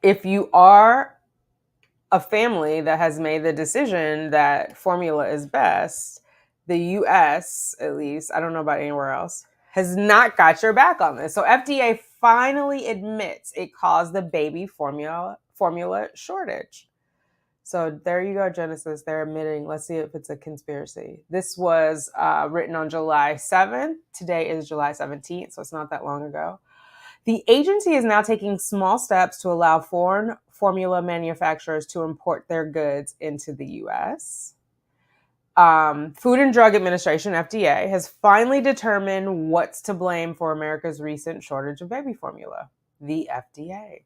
Speaker 1: if you are a family that has made the decision that formula is best, the US, at least, I don't know about anywhere else, has not got your back on this. So FDA finally admits it caused the baby formula shortage. So there you go, Genesis. They're admitting. Let's see if it's a conspiracy. This was written on July 7th. Today is July 17th, so it's not that long ago. The agency is now taking small steps to allow foreign formula manufacturers to import their goods into the U.S. Food and Drug Administration, FDA, has finally determined what's to blame for America's recent shortage of baby formula. The FDA.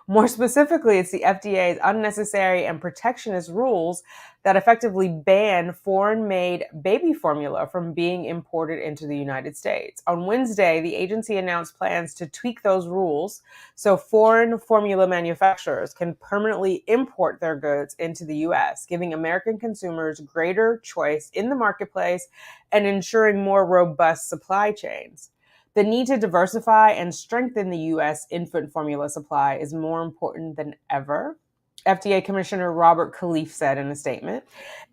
Speaker 1: More specifically, it's the FDA's unnecessary and protectionist rules that effectively ban foreign-made baby formula from being imported into the United States. On Wednesday, the agency announced plans to tweak those rules so foreign formula manufacturers can permanently import their goods into the U.S., giving American consumers greater choice in the marketplace and ensuring more robust supply chains. The need to diversify and strengthen the U.S. infant formula supply is more important than ever, FDA Commissioner Robert Khalif said in a statement.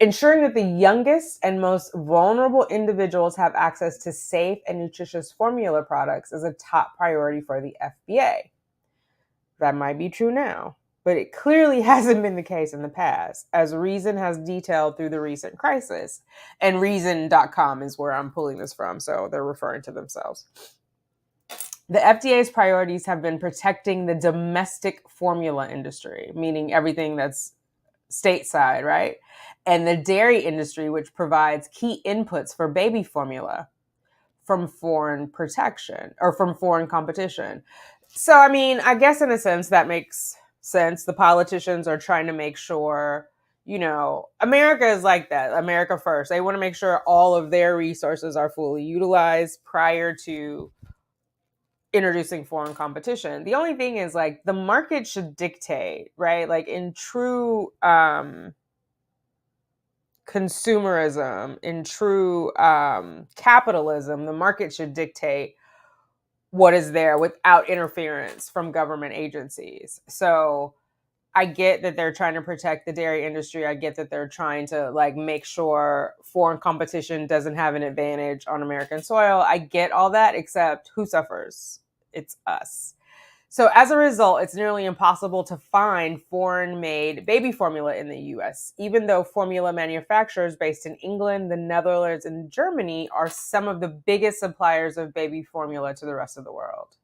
Speaker 1: Ensuring that the youngest and most vulnerable individuals have access to safe and nutritious formula products is a top priority for the FDA. That might be true now, but it clearly hasn't been the case in the past, as Reason has detailed through the recent crisis. And Reason.com is where I'm pulling this from, so they're referring to themselves. The FDA's priorities have been protecting the domestic formula industry, meaning everything that's stateside, right? And the dairy industry, which provides key inputs for baby formula from foreign protection or from foreign competition. So, I mean, I guess in a sense that makes sense. The politicians are trying to make sure, America is like that. America first. They want to make sure all of their resources are fully utilized prior to introducing foreign competition. The only thing is, like, the market should dictate, right? Like, in true consumerism, in true capitalism, the market should dictate what is there without interference from government agencies. So I get that they're trying to protect the dairy industry. I get that they're trying to, like, make sure foreign competition doesn't have an advantage on American soil. I get all that, except who suffers? It's us. So as a result, it's nearly impossible to find foreign-made baby formula in the US, even though formula manufacturers based in England, the Netherlands, and Germany are some of the biggest suppliers of baby formula to the rest of the world.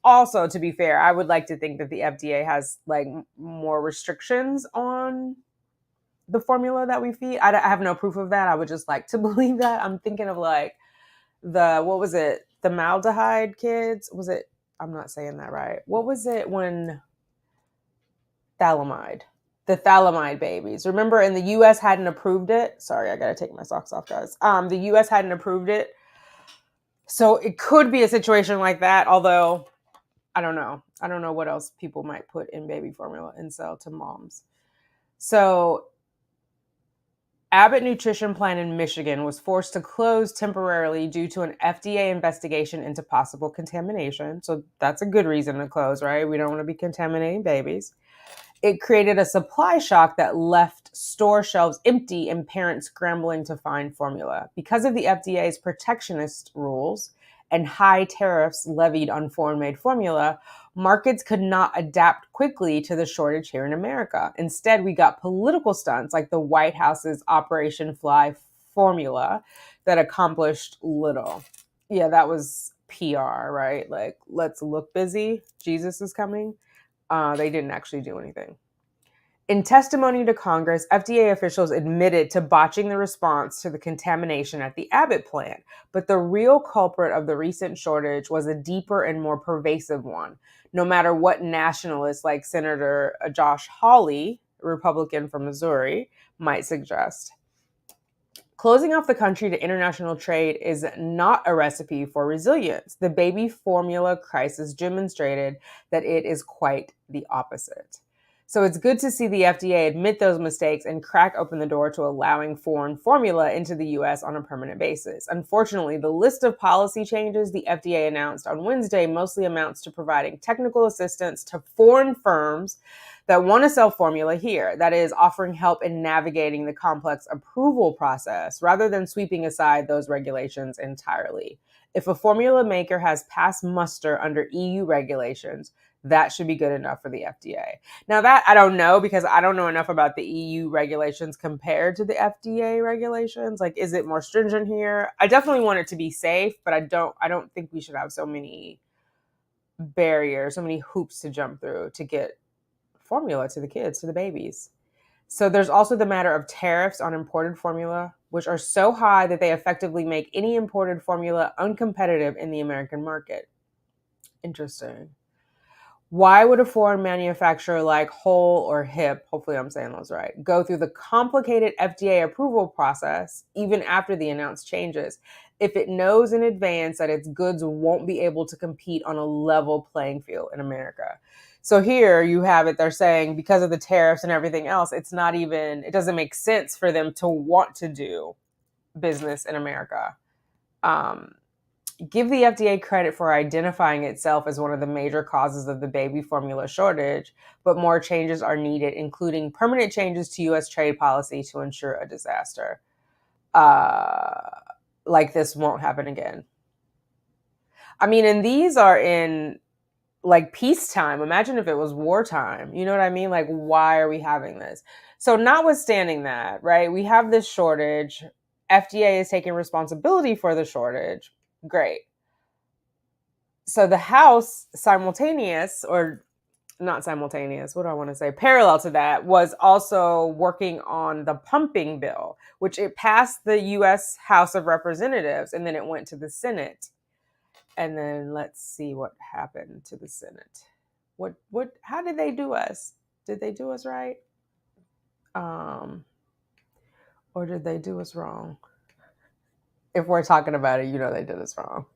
Speaker 1: Also, to be fair, I would like to think that the FDA has, like, more restrictions on the formula that we feed. I have no proof of that. I would just like to believe that. I'm thinking of, like, what was it? The maldehyde kids? Was it? I'm not saying that right. What was it when Thalamide? The Thalamide babies. Remember, in the US hadn't approved it. Sorry, I gotta take my socks off, guys. The US hadn't approved it. So it could be a situation like that, although I don't know. I don't know what else people might put in baby formula and sell to moms. So Abbott Nutrition Plant in Michigan was forced to close temporarily due to an FDA investigation into possible contamination. So that's a good reason to close, right? We don't want to be contaminating babies. It created a supply shock that left store shelves empty and parents scrambling to find formula. Because of the FDA's protectionist rules and high tariffs levied on foreign-made formula, markets could not adapt quickly to the shortage here in America. Instead, we got political stunts like the White House's Operation Fly formula that accomplished little. Yeah, that was PR, right? Like, let's look busy. Jesus is coming. They didn't actually do anything. In testimony to Congress, FDA officials admitted to botching the response to the contamination at the Abbott plant, but the real culprit of the recent shortage was a deeper and more pervasive one, no matter what nationalists like Senator Josh Hawley, Republican from Missouri, might suggest. Closing off the country to international trade is not a recipe for resilience. The baby formula crisis demonstrated that it is quite the opposite. So it's good to see the FDA admit those mistakes and crack open the door to allowing foreign formula into the US on a permanent basis. Unfortunately, the list of policy changes the FDA announced on Wednesday mostly amounts to providing technical assistance to foreign firms that want to sell formula here. That is, offering help in navigating the complex approval process rather than sweeping aside those regulations entirely. If a formula maker has passed muster under EU regulations, that should be good enough for the FDA. Now, that I don't know, because I don't know enough about the EU regulations compared to the FDA regulations. Like, is it more stringent here? I definitely want it to be safe, but I don't think we should have so many barriers, so many hoops to jump through to get formula to the kids, to the babies. So there's also the matter of tariffs on imported formula, which are so high that they effectively make any imported formula uncompetitive in the American market. Interesting. Why would a foreign manufacturer like Whole or Hip, hopefully I'm saying those right, go through the complicated FDA approval process even after the announced changes if it knows in advance that its goods won't be able to compete on a level playing field in America? So here you have it, they're saying because of the tariffs and everything else, it doesn't make sense for them to want to do business in America. Give the FDA credit for identifying itself as one of the major causes of the baby formula shortage, but more changes are needed, including permanent changes to U.S. trade policy to ensure a disaster like this won't happen again. I mean, and these are in, like, peacetime. Imagine if it was wartime. You know what I mean? Like, why are we having this? So notwithstanding that, right, we have this shortage. FDA is taking responsibility for the shortage. Great. So the House not simultaneous, what do I want to say? Parallel to that was also working on the pumping bill, which it passed the U.S. House of Representatives, and then it went to the Senate. And then let's see what happened to the Senate. How did they do us? Did they do us right? Or did they do us wrong? If we're talking about it, they did us wrong.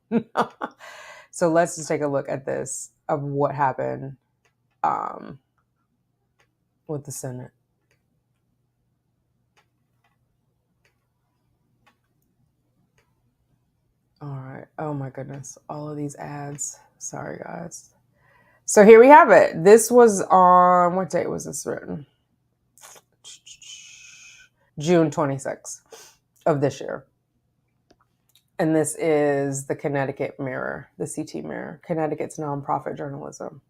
Speaker 1: So let's just take a look at this of what happened with the Senate. All right. Oh my goodness. All of these ads. Sorry, guys. So here we have it. This was on, what date was this written? June 26th of this year. And this is the Connecticut Mirror, the CT Mirror, Connecticut's nonprofit journalism.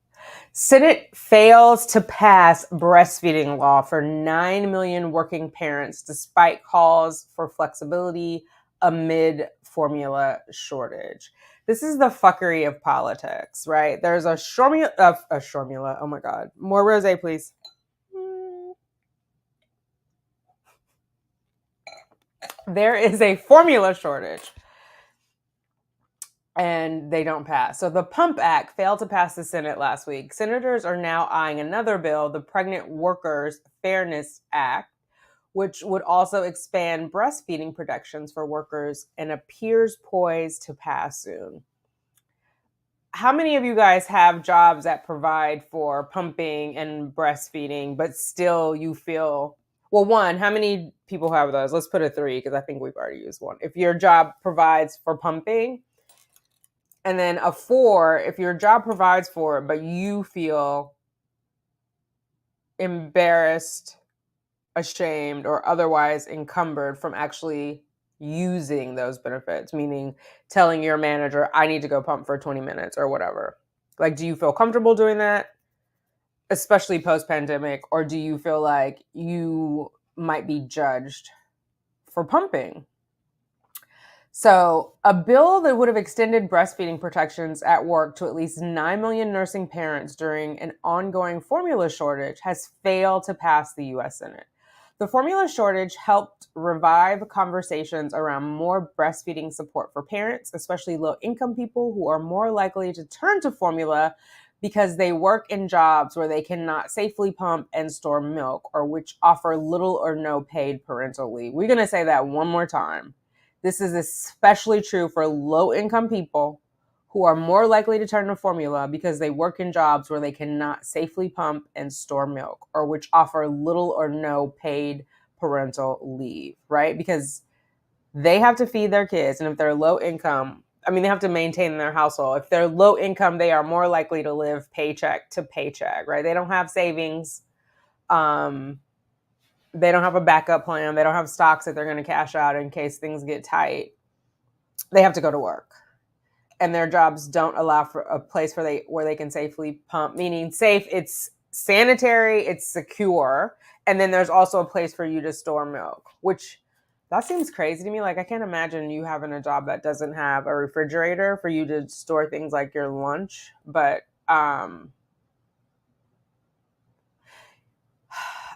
Speaker 1: Senate fails to pass breastfeeding law for 9 million working parents despite calls for flexibility amid formula shortage. This is the fuckery of politics, right? There's a formula. Oh my God. More rosé, please. There is a formula shortage. And they don't pass. So the Pump Act failed to pass the Senate last week. Senators are now eyeing another bill, the Pregnant Workers Fairness Act, which would also expand breastfeeding protections for workers and appears poised to pass soon. How many of you guys have jobs that provide for pumping and breastfeeding, but still you feel, well, one, how many people have those? Let's put a 3 because I think we've already used one. If your job provides for pumping, and then a 4, if your job provides for it, but you feel embarrassed, ashamed, or otherwise encumbered from actually using those benefits, meaning telling your manager, I need to go pump for 20 minutes or whatever. Like, do you feel comfortable doing that, especially post-pandemic, or do you feel like you might be judged for pumping? So a bill that would have extended breastfeeding protections at work to at least 9 million nursing parents during an ongoing formula shortage has failed to pass the U.S. Senate. The formula shortage helped revive conversations around more breastfeeding support for parents, especially low-income people who are more likely to turn to formula because they work in jobs where they cannot safely pump and store milk, or which offer little or no paid parental leave. We're going to say that one more time. This is especially true for low-income people who are more likely to turn to formula because they work in jobs where they cannot safely pump and store milk, or which offer little or no paid parental leave, right? Because they have to feed their kids, and if they're low income, they have to maintain their household. If they're low income, they are more likely to live paycheck to paycheck, right? They don't have savings. They don't have a backup plan. They don't have stocks that they're going to cash out in case things get tight. They have to go to work. And their jobs don't allow for a place where they can safely pump, meaning safe, it's sanitary, it's secure. And then there's also a place for you to store milk, which that seems crazy to me. Like, I can't imagine you having a job that doesn't have a refrigerator for you to store things like your lunch. But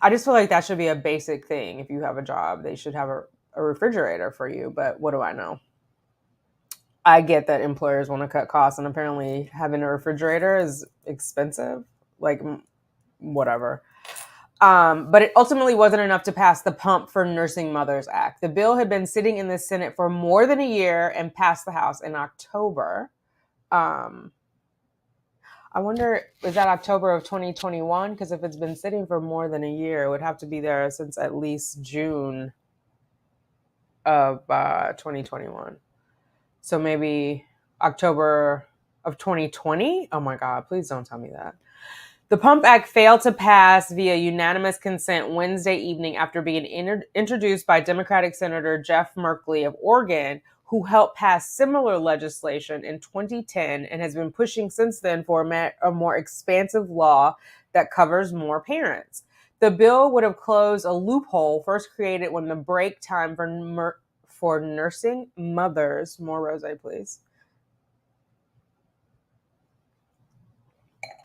Speaker 1: I just feel like that should be a basic thing. If you have a job, they should have a refrigerator for you. But what do I know? I get that employers want to cut costs, and apparently having a refrigerator is expensive. Like, whatever. But it ultimately wasn't enough to pass the Pump for Nursing Mothers Act. The bill had been sitting in the Senate for more than a year and passed the House in October. I wonder, is that October of 2021? Because if it's been sitting for more than a year, it would have to be there since at least June of 2021. So maybe October of 2020? Oh my God, please don't tell me that. The Pump Act failed to pass via unanimous consent Wednesday evening after being introduced by Democratic Senator Jeff Merkley of Oregon, who helped pass similar legislation in 2010 and has been pushing since then for a more expansive law that covers more parents. The bill would have closed a loophole first created when the break time for nursing mothers, more rosé please,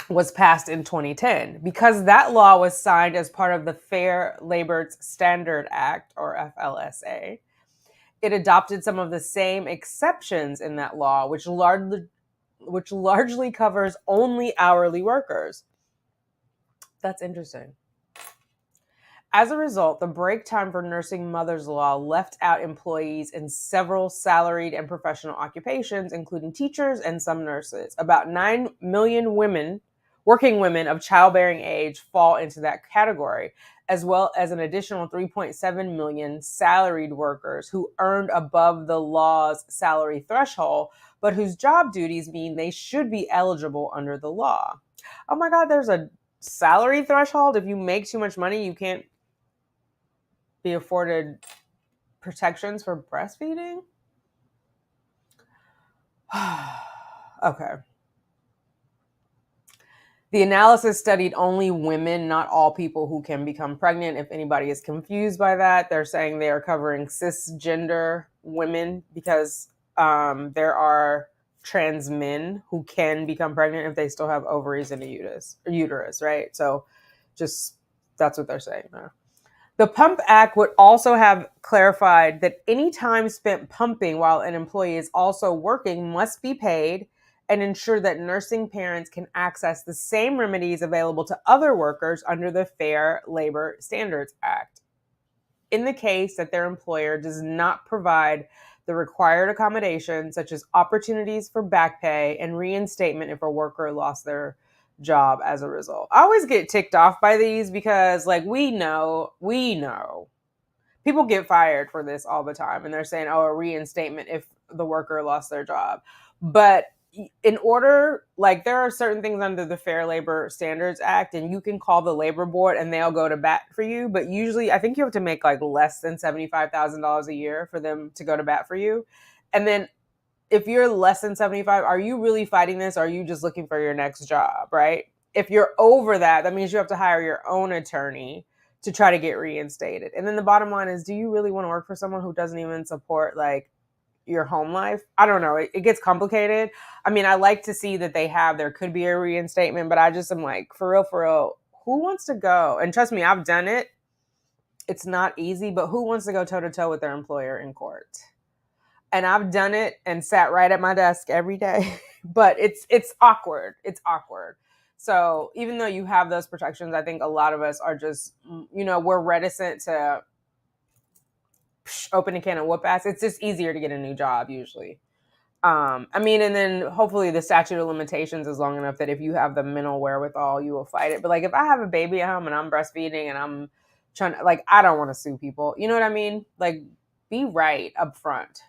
Speaker 1: was passed in 2010. Because that law was signed as part of the Fair Labor Standard Act, or FLSA, it adopted some of the same exceptions in that law, which largely covers only hourly workers. That's interesting. As a result, the break time for nursing mothers law left out employees in several salaried and professional occupations, including teachers and some nurses. About 9 million working women of childbearing age fall into that category, as well as an additional 3.7 million salaried workers who earned above the law's salary threshold, but whose job duties mean they should be eligible under the law. Oh my God, there's a salary threshold. If you make too much money, you can't be afforded protections for breastfeeding? Okay. The analysis studied only women, not all people who can become pregnant. If anybody is confused by that, they're saying they are covering cisgender women because there are trans men who can become pregnant if they still have ovaries and a uterus, right? So just that's what they're saying there. The Pump Act would also have clarified that any time spent pumping while an employee is also working must be paid, and ensure that nursing parents can access the same remedies available to other workers under the Fair Labor Standards Act. In the case that their employer does not provide the required accommodations, such as opportunities for back pay and reinstatement if a worker lost their job as a result. I always get ticked off by these because, like, we know people get fired for this all the time, and they're saying, oh, a reinstatement if the worker lost their job. But in order, like, there are certain things under the Fair Labor Standards Act, and you can call the labor board and they'll go to bat for you. But usually, I think you have to make like less than $75,000 a year for them to go to bat for you. And then if you're less than 75, are you really fighting this? Or are you just looking for your next job, right? If you're over that, that means you have to hire your own attorney to try to get reinstated. And then the bottom line is, do you really want to work for someone who doesn't even support like your home life? I don't know. It gets complicated. I mean, I like to see that there could be a reinstatement, but I just am like, for real, who wants to go? And trust me, I've done it. It's not easy, but who wants to go toe to toe with their employer in court? And I've done it and sat right at my desk every day, but it's awkward. It's awkward. So even though you have those protections, I think a lot of us are just, we're reticent to open a can of whoop ass. It's just easier to get a new job usually. And then hopefully the statute of limitations is long enough that if you have the mental wherewithal, you will fight it. But like, if I have a baby at home and I'm breastfeeding and I'm trying to, like, I don't want to sue people. You know what I mean? Like, be right up front.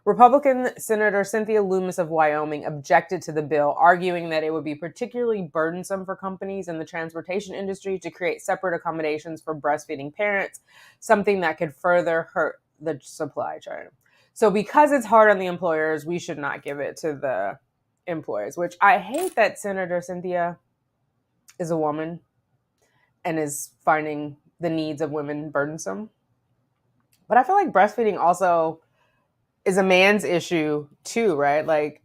Speaker 1: Republican Senator Cynthia Loomis of Wyoming objected to the bill, arguing that it would be particularly burdensome for companies in the transportation industry to create separate accommodations for breastfeeding parents, something that could further hurt the supply chain. So because it's hard on the employers, we should not give it to the employees, which I hate that Senator Cynthia is a woman and is finding the needs of women burdensome. But I feel like breastfeeding also is a man's issue too, right? Like,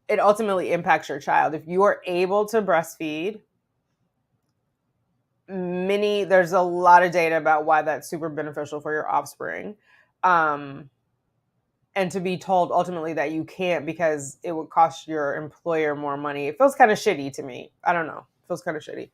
Speaker 1: it ultimately impacts your child. If you are able to breastfeed, there's a lot of data about why that's super beneficial for your offspring. And to be told ultimately that you can't because it would cost your employer more money, it feels kind of shitty to me. I don't know. It feels kind of shitty.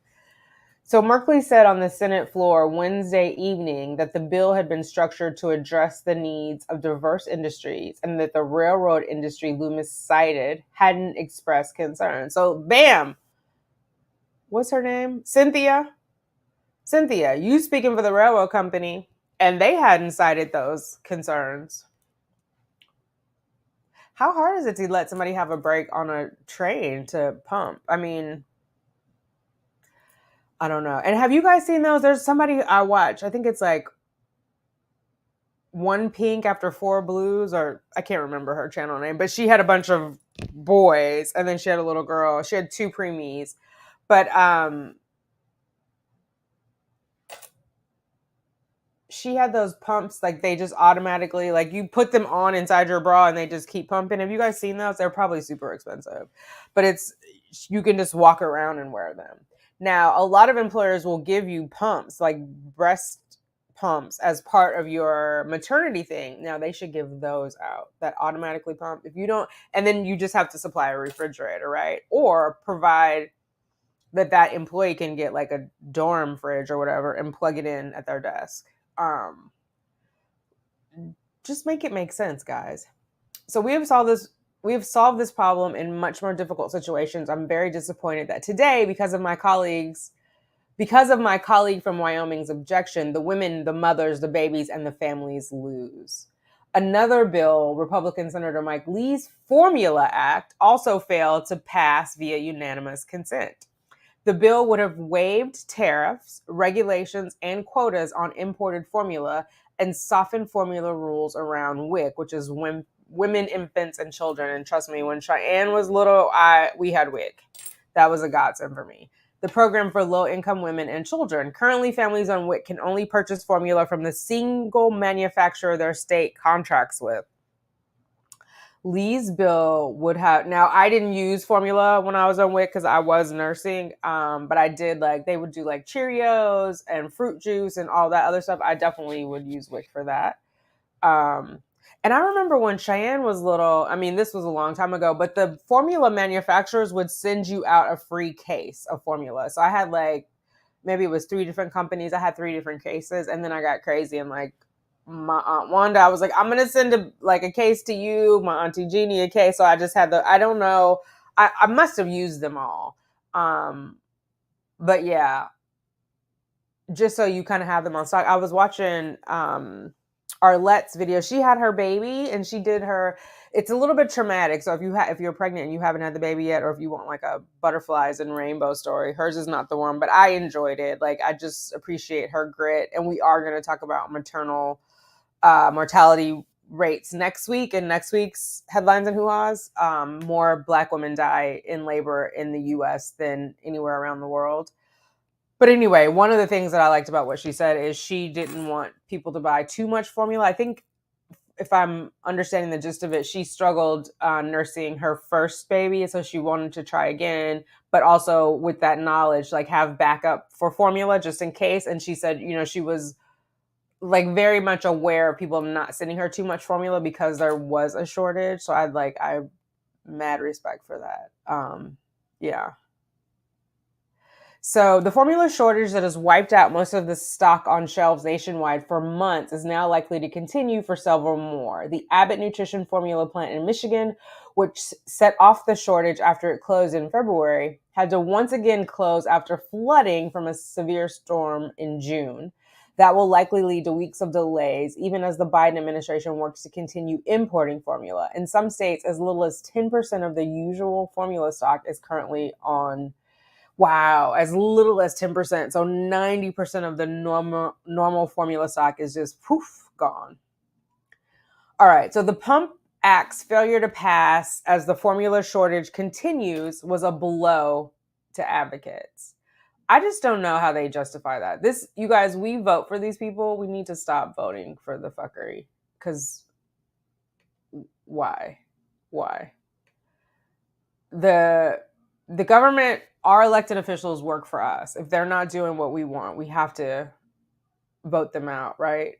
Speaker 1: So Merkley said on the Senate floor Wednesday evening that the bill had been structured to address the needs of diverse industries and that the railroad industry Loomis cited hadn't expressed concern. So bam! What's her name? Cynthia, you speaking for the railroad company, and they hadn't cited those concerns. How hard is it to let somebody have a break on a train to pump? I mean, I don't know. And have you guys seen those? There's somebody I watch. I think it's like One Pink After Four Blues, or I can't remember her channel name, but she had a bunch of boys and then she had a little girl. She had 2 preemies. But she had those pumps, like they just automatically, like you put them on inside your bra and they just keep pumping. Have you guys seen those? They're probably super expensive, but you can just walk around and wear them. Now, a lot of employers will give you pumps, like breast pumps, as part of your maternity thing. Now, they should give those out that automatically pump. If you don't, and then you just have to supply a refrigerator, right? Or provide that employee can get like a dorm fridge or whatever and plug it in at their desk. Um, just make it make sense, guys. So we have solved this problem in much more difficult situations. I'm very disappointed that today, because of my colleague from Wyoming's objection, the women, the mothers, the babies, and the families lose. Another bill, Republican Senator Mike Lee's Formula Act, also failed to pass via unanimous consent. The bill would have waived tariffs, regulations, and quotas on imported formula and softened formula rules around WIC, which is women, infants, and children. And trust me, when Cheyenne was little, we had WIC. That was a godsend for me. The program for low-income women and children. Currently, families on WIC can only purchase formula from the single manufacturer their state contracts with. Lee's bill would have, now I didn't use formula when I was on WIC because I was nursing, but I did, like, they would do like Cheerios and fruit juice and all that other stuff. I definitely would use WIC for that. And I remember when Cheyenne was little, I mean, this was a long time ago, but the formula manufacturers would send you out a free case of formula. So I had like, maybe it was 3 different companies. I had 3 different cases, and then I got crazy and like, my Aunt Wanda, I was like, I'm gonna send a case to you, my Auntie Jeannie a case. So I just had I don't know, I must have used them all. But yeah, just so you kind of have them on stock. I was watching Arlette's video. She had her baby and she did it's a little bit traumatic. So if you're pregnant and you haven't had the baby yet, or if you want like a butterflies and rainbow story, hers is not the one, but I enjoyed it. Like, I just appreciate her grit. And we are going to talk about maternal mortality rates next week in next week's Headlines and Hoo-hahs. More Black women die in labor in the US than anywhere around the world. But anyway, one of the things that I liked about what she said is she didn't want people to buy too much formula. I think, if I'm understanding the gist of it, she struggled nursing her first baby, so she wanted to try again, but also with that knowledge, like, have backup for formula just in case. And she said, she was like very much aware of people not sending her too much formula because there was a shortage. So I mad respect for that. Yeah. So the formula shortage that has wiped out most of the stock on shelves nationwide for months is now likely to continue for several more. The Abbott Nutrition formula plant in Michigan, which set off the shortage after it closed in February, had to once again close after flooding from a severe storm in June. That will likely lead to weeks of delays, even as the Biden administration works to continue importing formula. In some states, as little as 10% of the usual formula stock is currently on. Wow, as little as 10%. So 90% of the normal formula stock is just poof, gone. All right, so the Pump Act's failure to pass as the formula shortage continues was a blow to advocates. I just don't know how they justify that. You guys, we vote for these people. We need to stop voting for the fuckery. Because why? The government, our elected officials work for us. If they're not doing what we want, we have to vote them out, right?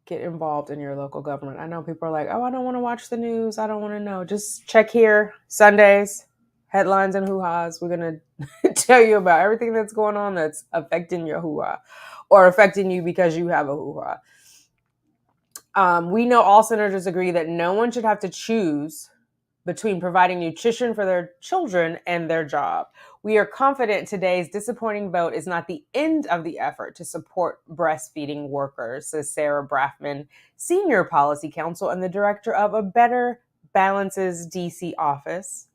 Speaker 1: Get involved in your local government. I know people are like, oh, I don't want to watch the news. I don't want to know. Just check here. Sundays, Headlines and Hoo-hahs. We're going to tell you about everything that's going on that's affecting your hoo-ha, or affecting you because you have a hoo-ha. We know all senators agree that no one should have to choose between providing nutrition for their children and their job. We are confident today's disappointing vote is not the end of the effort to support breastfeeding workers, says Sarah Braffman, Senior Policy Counsel and the director of A Better Balances DC office,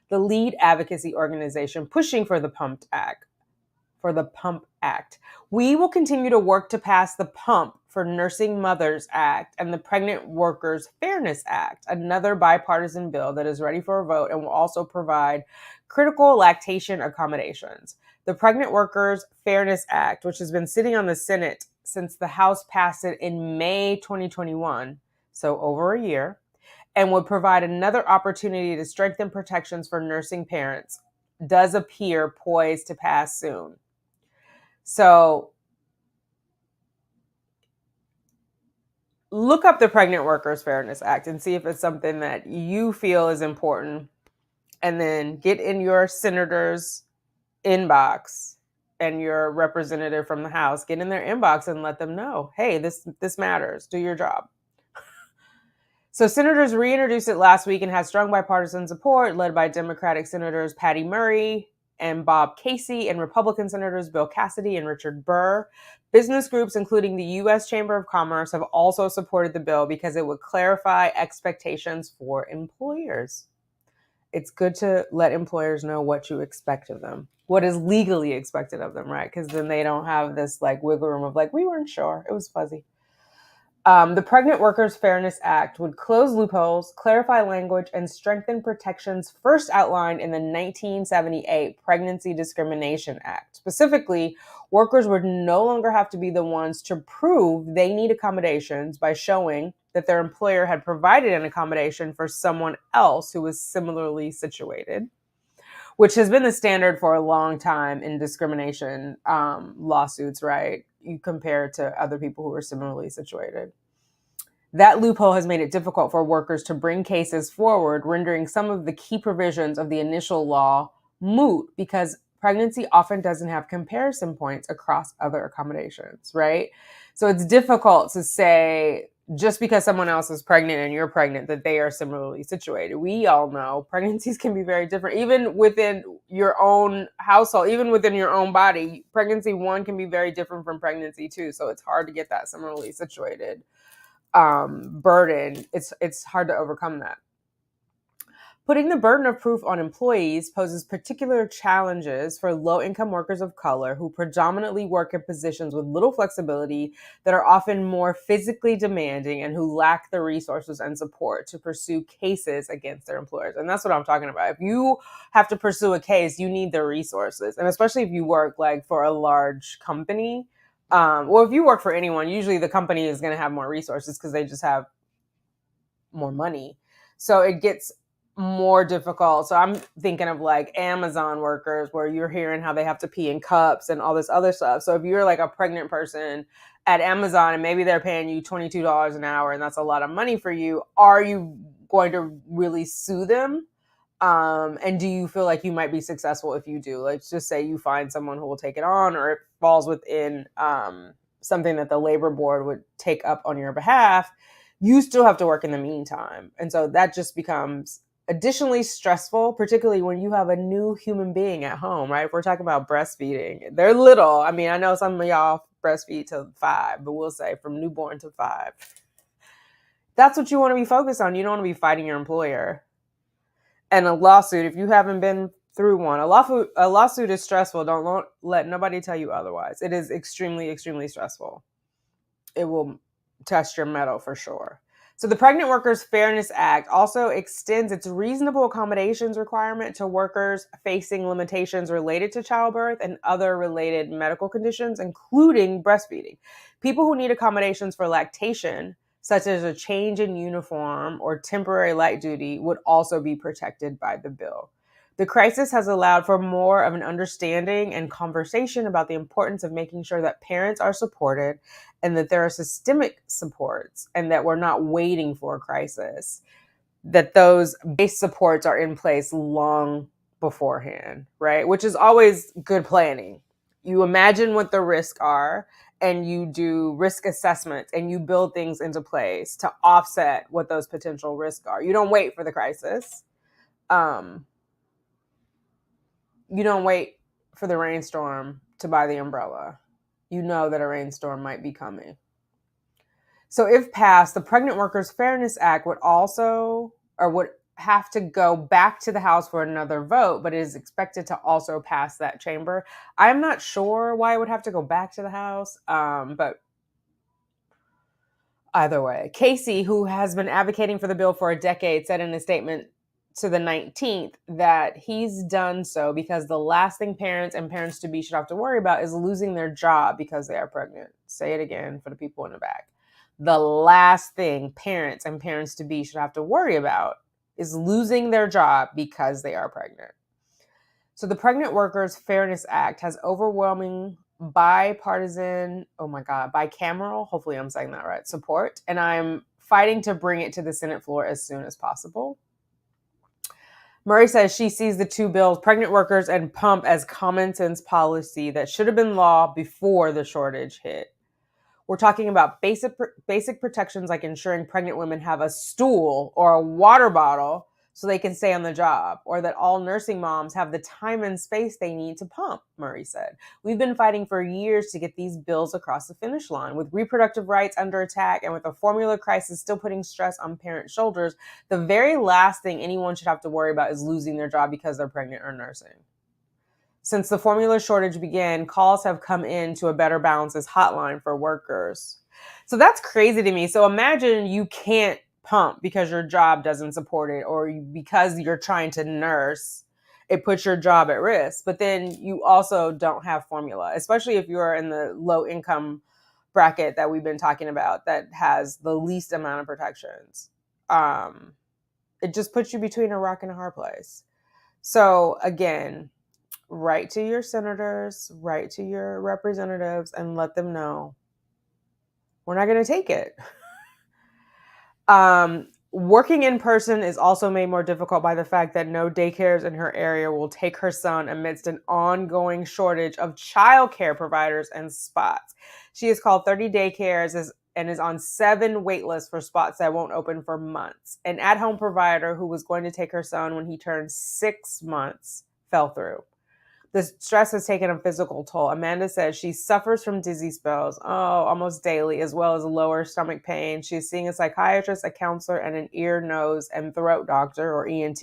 Speaker 1: the lead advocacy organization pushing for the Pump Act. We will continue to work to pass the Pump for Nursing Mothers Act and the Pregnant Workers Fairness Act, another bipartisan bill that is ready for a vote and will also provide critical lactation accommodations. The Pregnant Workers Fairness Act, which has been sitting on the Senate since the House passed it in May 2021, so over a year, and would provide another opportunity to strengthen protections for nursing parents, does appear poised to pass soon. So look up the Pregnant Workers Fairness Act and see if it's something that you feel is important, and then get in your senator's inbox and your representative from the House, get in their inbox and let them know, hey, this matters. Do your job. So senators reintroduced it last week and had strong bipartisan support, led by Democratic Senators Patty Murray and Bob Casey and Republican Senators Bill Cassidy and Richard Burr. Business groups, including the U.S. Chamber of Commerce, have also supported the bill because it would clarify expectations for employers. It's good to let employers know what you expect of them, what is legally expected of them, right? Because then they don't have this like wiggle room of like, we weren't sure, it was fuzzy. The Pregnant Workers Fairness Act would close loopholes, clarify language, and strengthen protections first outlined in the 1978 Pregnancy Discrimination Act. Specifically, workers would no longer have to be the ones to prove they need accommodations by showing that their employer had provided an accommodation for someone else who was similarly situated, which has been the standard for a long time in discrimination lawsuits, right? You compare to other people who are similarly situated. That loophole has made it difficult for workers to bring cases forward, rendering some of the key provisions of the initial law moot because pregnancy often doesn't have comparison points across other accommodations, right? So it's difficult to say just because someone else is pregnant and you're pregnant that they are similarly situated. We all know pregnancies can be very different, even within your own household, even within your own body. Pregnancy 1 can be very different from pregnancy 2, so it's hard to get that similarly situated burden. It's hard to overcome that. Putting the burden of proof on employees poses particular challenges for low-income workers of color who predominantly work in positions with little flexibility, that are often more physically demanding, and who lack the resources and support to pursue cases against their employers. And that's what I'm talking about. If you have to pursue a case, you need the resources. And especially if you work like for a large company, well, if you work for anyone, usually the company is going to have more resources because they just have more money. So it gets more difficult. So I'm thinking of like Amazon workers where you're hearing how they have to pee in cups and all this other stuff. So if you're like a pregnant person at Amazon and maybe they're paying you $22 an hour and that's a lot of money for you, are you going to really sue them? And do you feel like you might be successful if you do? Let's just say you find someone who will take it on, or it falls within something that the labor board would take up on your behalf. You still have to work in the meantime. And so that just becomes additionally stressful, particularly when you have a new human being at home, right? If we're talking about breastfeeding, they're little. I mean, I know some of y'all breastfeed till 5, but we'll say from newborn to 5. That's what you want to be focused on. You don't want to be fighting your employer. And a lawsuit, if you haven't been through one, a lawsuit is stressful. Don't let nobody tell you otherwise. It is extremely, extremely stressful. It will test your mettle for sure. So the Pregnant Workers Fairness Act also extends its reasonable accommodations requirement to workers facing limitations related to childbirth and other related medical conditions, including breastfeeding. People who need accommodations for lactation, such as a change in uniform or temporary light duty, would also be protected by the bill. The crisis has allowed for more of an understanding and conversation about the importance of making sure that parents are supported and that there are systemic supports and that we're not waiting for a crisis, that those base supports are in place long beforehand, right? Which is always good planning. You imagine what the risks are and you do risk assessments and you build things into place to offset what those potential risks are. You don't wait for the crisis. You don't wait for the rainstorm to buy the umbrella. You know that a rainstorm might be coming. So if passed, the Pregnant Workers Fairness Act would have to go back to the House for another vote, but it is expected to also pass that chamber. I'm not sure why it would have to go back to the House, but either way. Casey, who has been advocating for the bill for a decade, said in a statement to the 19th that he's done so because the last thing parents and parents-to-be should have to worry about is losing their job because they are pregnant. say it again for the people in the back. The last thing parents and parents-to-be should have to worry about is losing their job because they are pregnant. So the Pregnant Workers Fairness Act has overwhelming bipartisan, bicameral, hopefully I'm saying that right, support, and I'm fighting to bring it to the Senate floor as soon as possible. Murray says she sees the two bills, pregnant workers and pump, as common sense policy that should have been law before the shortage hit. We're talking about basic protections like ensuring pregnant women have a stool or a water bottle so they can stay on the job, or that all nursing moms have the time and space they need to pump, Murray said. We've been fighting for years to get these bills across the finish line. With reproductive rights under attack and with a formula crisis still putting stress on parents' shoulders, the very last thing anyone should have to worry about is losing their job because they're pregnant or nursing. Since the formula shortage began, calls have come in to a Better Balances hotline for workers. So that's crazy to me. So imagine you can't pump because your job doesn't support it, or because you're trying to nurse, it puts your job at risk. But then you also don't have formula, especially if you're in the low income bracket that we've been talking about that has the least amount of protections. It just puts you between a rock and a hard place. So again, write to your senators, write to your representatives, and let them know we're not going to take it. Working in person is also made more difficult by the fact that no daycares in her area will take her son amidst an ongoing shortage of childcare providers and spots. She has called 30 daycares and is on 7 wait lists for spots that won't open for months. An at-home provider who was going to take her son when he turned 6 months fell through. The stress has taken a physical toll. Amanda says she suffers from dizzy spells, almost daily, as well as lower stomach pain. She's seeing a psychiatrist, a counselor, and an ear, nose, and throat doctor, or ENT,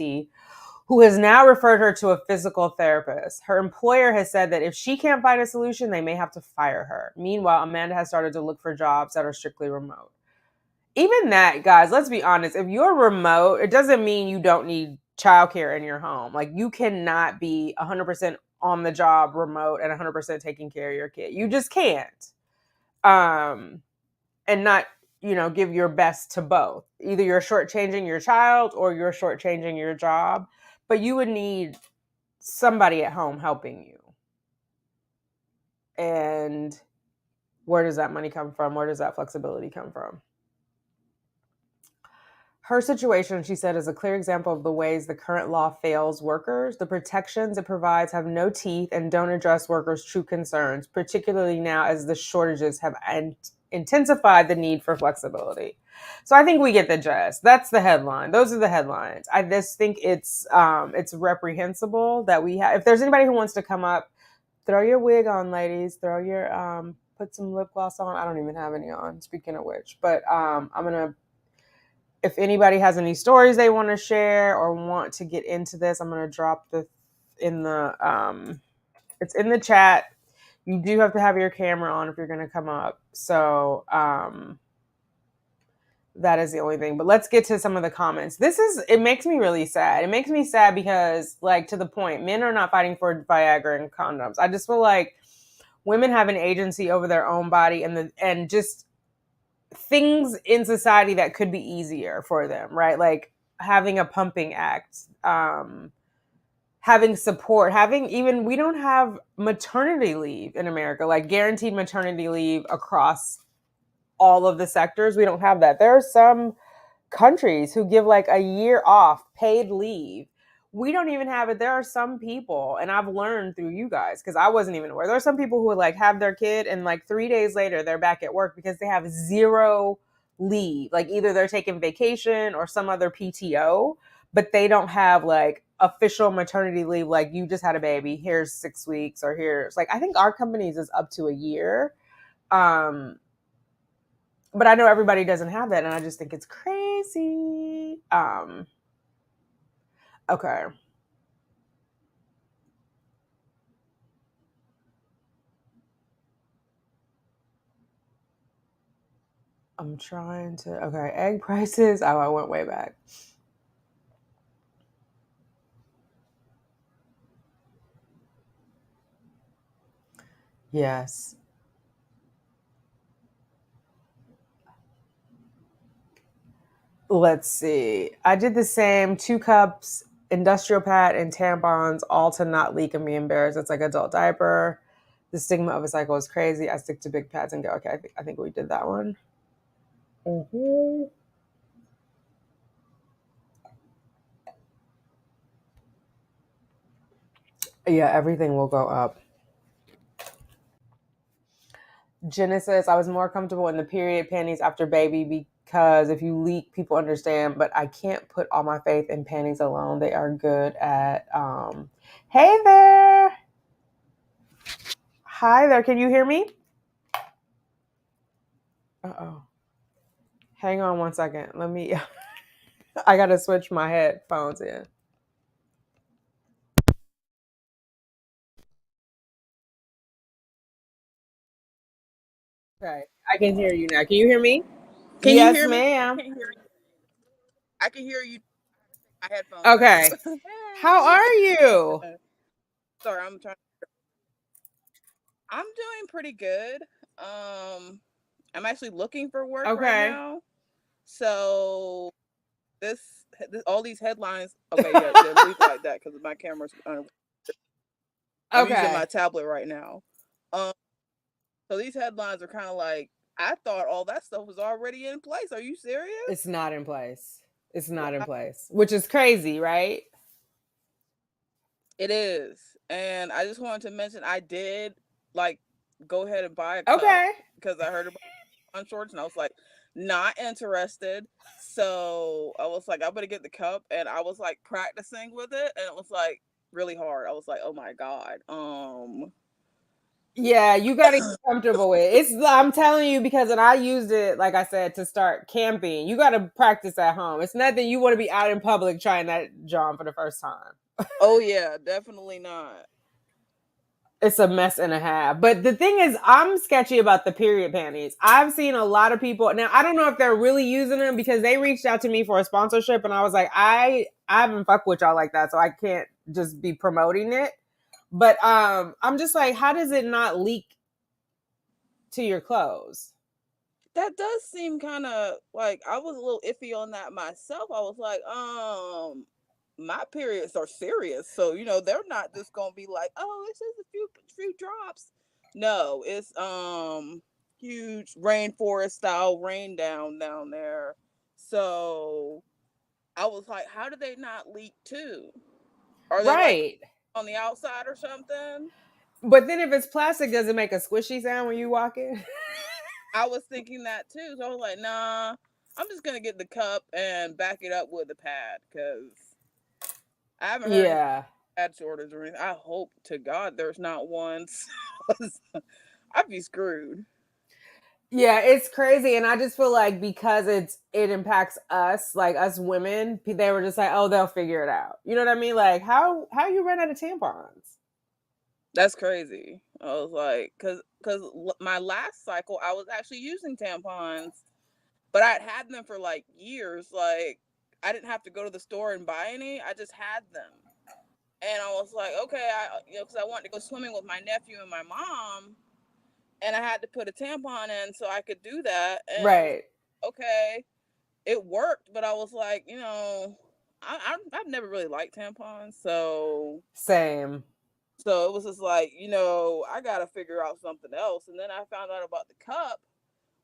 Speaker 1: who has now referred her to a physical therapist. Her employer has said that if she can't find a solution, they may have to fire her. Meanwhile, Amanda has started to look for jobs that are strictly remote. Even that, guys, let's be honest. If you're remote, it doesn't mean you don't need childcare in your home. Like, you cannot be 100% on the job remote and 100% taking care of your kid. You just can't. And not, give your best to both. Either you're shortchanging your child or you're shortchanging your job. But you would need somebody at home helping you. And where does that money come from? Where does that flexibility come from? Her situation, she said, is a clear example of the ways the current law fails workers. The protections it provides have no teeth and don't address workers' true concerns, particularly now as the shortages have intensified the need for flexibility. So I think we get the gist. That's the headline. Those are the headlines. I just think it's reprehensible that we have. If there's anybody who wants to come up, throw your wig on, ladies. Throw your put some lip gloss on. I don't even have any on. Speaking of which, but I'm gonna. If anybody has any stories they want to share or want to get into this, I'm going to drop it's in the chat. You do have to have your camera on if you're going to come up. So, that is the only thing. But let's get to some of the comments. It makes me really sad. It makes me sad because, like, to the point, men are not fighting for Viagra and condoms. I just feel like women have an agency over their own body and just things in society that could be easier for them, right? Like having a pumping act, having support, we don't have maternity leave in America, like guaranteed maternity leave across all of the sectors. We don't have that. There are some countries who give like a year off paid leave. We don't even have it. There are some people, and I've learned through you guys, because I wasn't even aware. There are some people who would like have their kid and like 3 days later they're back at work because they have zero leave. Like either they're taking vacation or some other PTO, but they don't have like official maternity leave. Like you just had a baby, here's 6 weeks, or here's like, I think our company's is up to a year. But I know everybody doesn't have that, and I just think it's crazy. Okay. I'm trying to, okay, egg prices. Oh, I went way back. Yes. Let's see. I did the same 2 cups, industrial pad, and tampons, all to not leak and be embarrassed. It's like adult diaper. The stigma of a cycle is crazy. I stick to big pads and go, okay, I think we did that one. Mm-hmm. Yeah, everything will go up. Genesis, I was more comfortable in the period panties after baby because if you leak, people understand, but I can't put all my faith in panties alone. They are good at, hey there. Hi there. Can you hear me? Uh-oh. Hang on one second. Let me, I got to switch my headphones in. Okay. I can hear you now. Can you hear me?
Speaker 2: Can you
Speaker 1: Yes,
Speaker 2: hear me? I
Speaker 1: ma'am.
Speaker 2: can't hear you. I can hear you. My headphones out.
Speaker 1: Okay. How are you?
Speaker 2: Hey. Sorry, I'm doing pretty good. I'm actually looking for work right
Speaker 1: Okay.
Speaker 2: now. So this all these headlines. Okay, yeah, leave it like that because my camera's. I'm using my
Speaker 1: Okay.
Speaker 2: tablet right now. Um, so these headlines are kind of like I thought all that stuff was already in place. Are you serious?
Speaker 1: It's not in place. It's not in
Speaker 2: Wow,
Speaker 1: place, which is crazy, right?
Speaker 2: it is. And I just wanted to mention I did like go ahead and buy a cup
Speaker 1: Okay.
Speaker 2: because I heard about on shorts and I was like not interested. So I was like, I'm gonna get the cup and I was like practicing with it and it was like really hard. I was like, oh my God.
Speaker 1: Yeah, you got to get comfortable with it. It's, I'm telling you, because when I used it, like I said, to start camping, you got to practice at home. It's nothing you want to be out in public trying that John for the first time.
Speaker 2: Oh yeah, definitely not.
Speaker 1: It's a mess and a half. But the thing is, I'm sketchy about the period panties. I've seen a lot of people. Now, I don't know if they're really using them because they reached out to me for a sponsorship and I was like, I haven't fucked with y'all like that, so I can't just be promoting it. But I'm just like, how does it not leak to your clothes?
Speaker 2: That does seem kind of like I was a little iffy on that myself. I was like, my periods are serious, so they're not just gonna be like, oh, it's just a few drops. No, it's huge rainforest style rain down there. So I was like, how do they not leak too? Are they like
Speaker 1: Right.
Speaker 2: on the outside or something?
Speaker 1: But then if it's plastic, does it make a squishy sound when you walk in?
Speaker 2: I was thinking that too. So I was like, nah, I'm just gonna get the cup and back it up with a pad because I haven't heard any
Speaker 1: Yeah.
Speaker 2: pad shortage or anything. I hope to God there's not one. I'd be screwed.
Speaker 1: Yeah, it's crazy, and I just feel like because it impacts us, like us women, they were just like, oh, they'll figure it out. You know what I mean? Like how you run out of tampons?
Speaker 2: That's crazy. I was like, because my last cycle I was actually using tampons, but I'd had them for like years. Like I didn't have to go to the store and buy any. I just had them. And I was like, okay, because I wanted to go swimming with my nephew and my mom, and I had to put a tampon in so I could do that. And I was
Speaker 1: Right.
Speaker 2: like, okay, it worked, but I was like, I've never really liked tampons,
Speaker 1: Same.
Speaker 2: so it was just like, I got to figure out something else. And then I found out about the cup.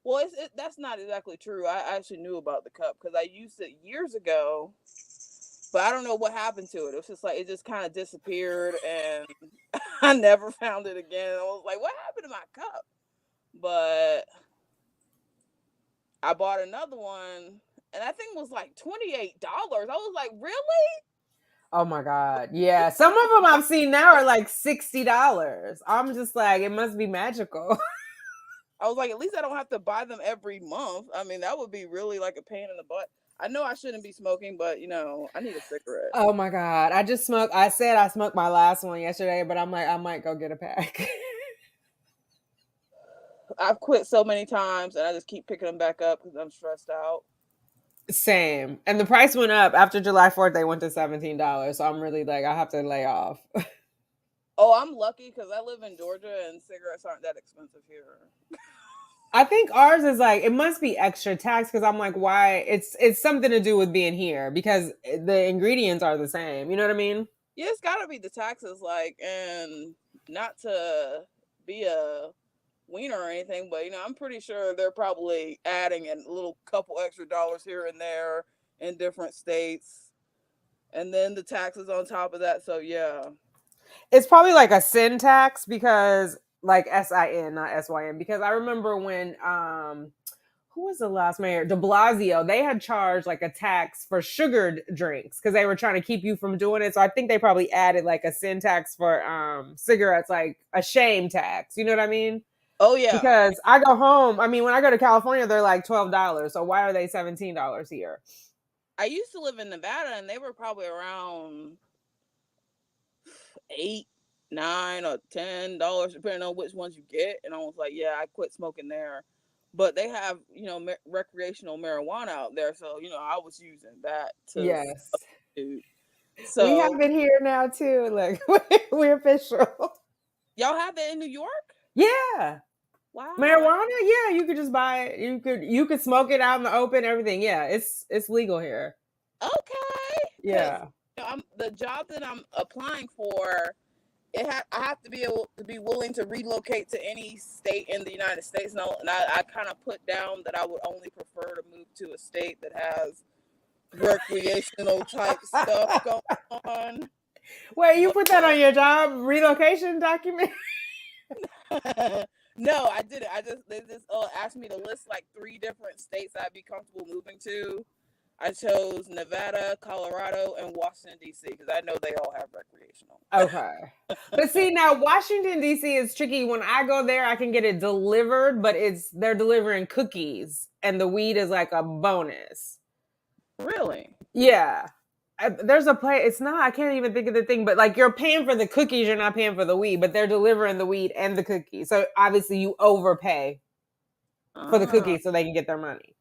Speaker 2: Well, that's not exactly true. I actually knew about the cup because I used it years ago, but I don't know what happened to it. It was just like it just kind of disappeared, and I never found it again. I was like, what happened to my cup? But I bought another one, and that thing was like $28. I was like, really?
Speaker 1: Oh my god. Yeah. Some of them I've seen now are like $60. I'm just like, it must be magical.
Speaker 2: I was like, at least I don't have to buy them every month. I mean, that would be really like a pain in the butt. I know I shouldn't be smoking, but I need a cigarette.
Speaker 1: Oh my god. I just smoked. I said I smoked my last one yesterday, but I'm like, I might go get a pack.
Speaker 2: I've quit so many times, and I just keep picking them back up because I'm stressed out.
Speaker 1: Same. And the price went up after July 4th, they went to $17. So I'm really like, I have to lay off.
Speaker 2: Oh, I'm lucky because I live in Georgia, and cigarettes aren't that expensive here.
Speaker 1: I think ours is like it must be extra tax because I'm like, why? It's something to do with being here because the ingredients are the same. You know what I mean?
Speaker 2: Yeah, it's got to be the taxes, like, and not to be a wiener or anything, but I'm pretty sure they're probably adding a little couple extra dollars here and there in different states, and then the taxes on top of that. So yeah.
Speaker 1: It's probably like a sin tax because like SIN, not SYN. Because I remember when who was the last mayor? De Blasio, they had charged like a tax for sugared drinks because they were trying to keep you from doing it. So I think they probably added like a sin tax for cigarettes, like a shame tax. You know what I mean?
Speaker 2: Oh yeah.
Speaker 1: Because I go home, I mean, when I go to California, they're like $12. So why are they $17 here?
Speaker 2: I used to live in Nevada, and they were probably around 8, 9, or $10, depending on which ones you get. And I was like, yeah, I quit smoking there. But they have, recreational marijuana out there, so I was using that to
Speaker 1: Yes.
Speaker 2: substitute.
Speaker 1: We have
Speaker 2: So
Speaker 1: it here now too. Like we're official.
Speaker 2: y'all have it in New York?
Speaker 1: Yeah.
Speaker 2: Wow.
Speaker 1: Marijuana, yeah, you could just buy it. You could smoke it out in the open, everything. Yeah, it's legal here.
Speaker 2: Okay. Because
Speaker 1: Yeah.
Speaker 2: I'm the job that I'm applying for. I have to be able to be willing to relocate to any state in the United States. No, and I kind of put down that I would only prefer to move to a state that has recreational type stuff going on.
Speaker 1: Wait, you
Speaker 2: But
Speaker 1: put that on your job relocation document?
Speaker 2: no, I didn't. They just asked me to list like 3 different states I'd be comfortable moving to. I chose Nevada, Colorado, and Washington D.C. because I know they all have recreational.
Speaker 1: Okay. But see, now Washington D.C. is tricky. When I go there, I can get it delivered, but they're delivering cookies and the weed is like a bonus.
Speaker 2: Really?
Speaker 1: Yeah. There's a place. It's not. I can't even think of the thing. But like, you're paying for the cookies. You're not paying for the weed. But they're delivering the weed and the cookies. So obviously, you overpay for the
Speaker 2: Ah,
Speaker 1: cookies so they can get their money.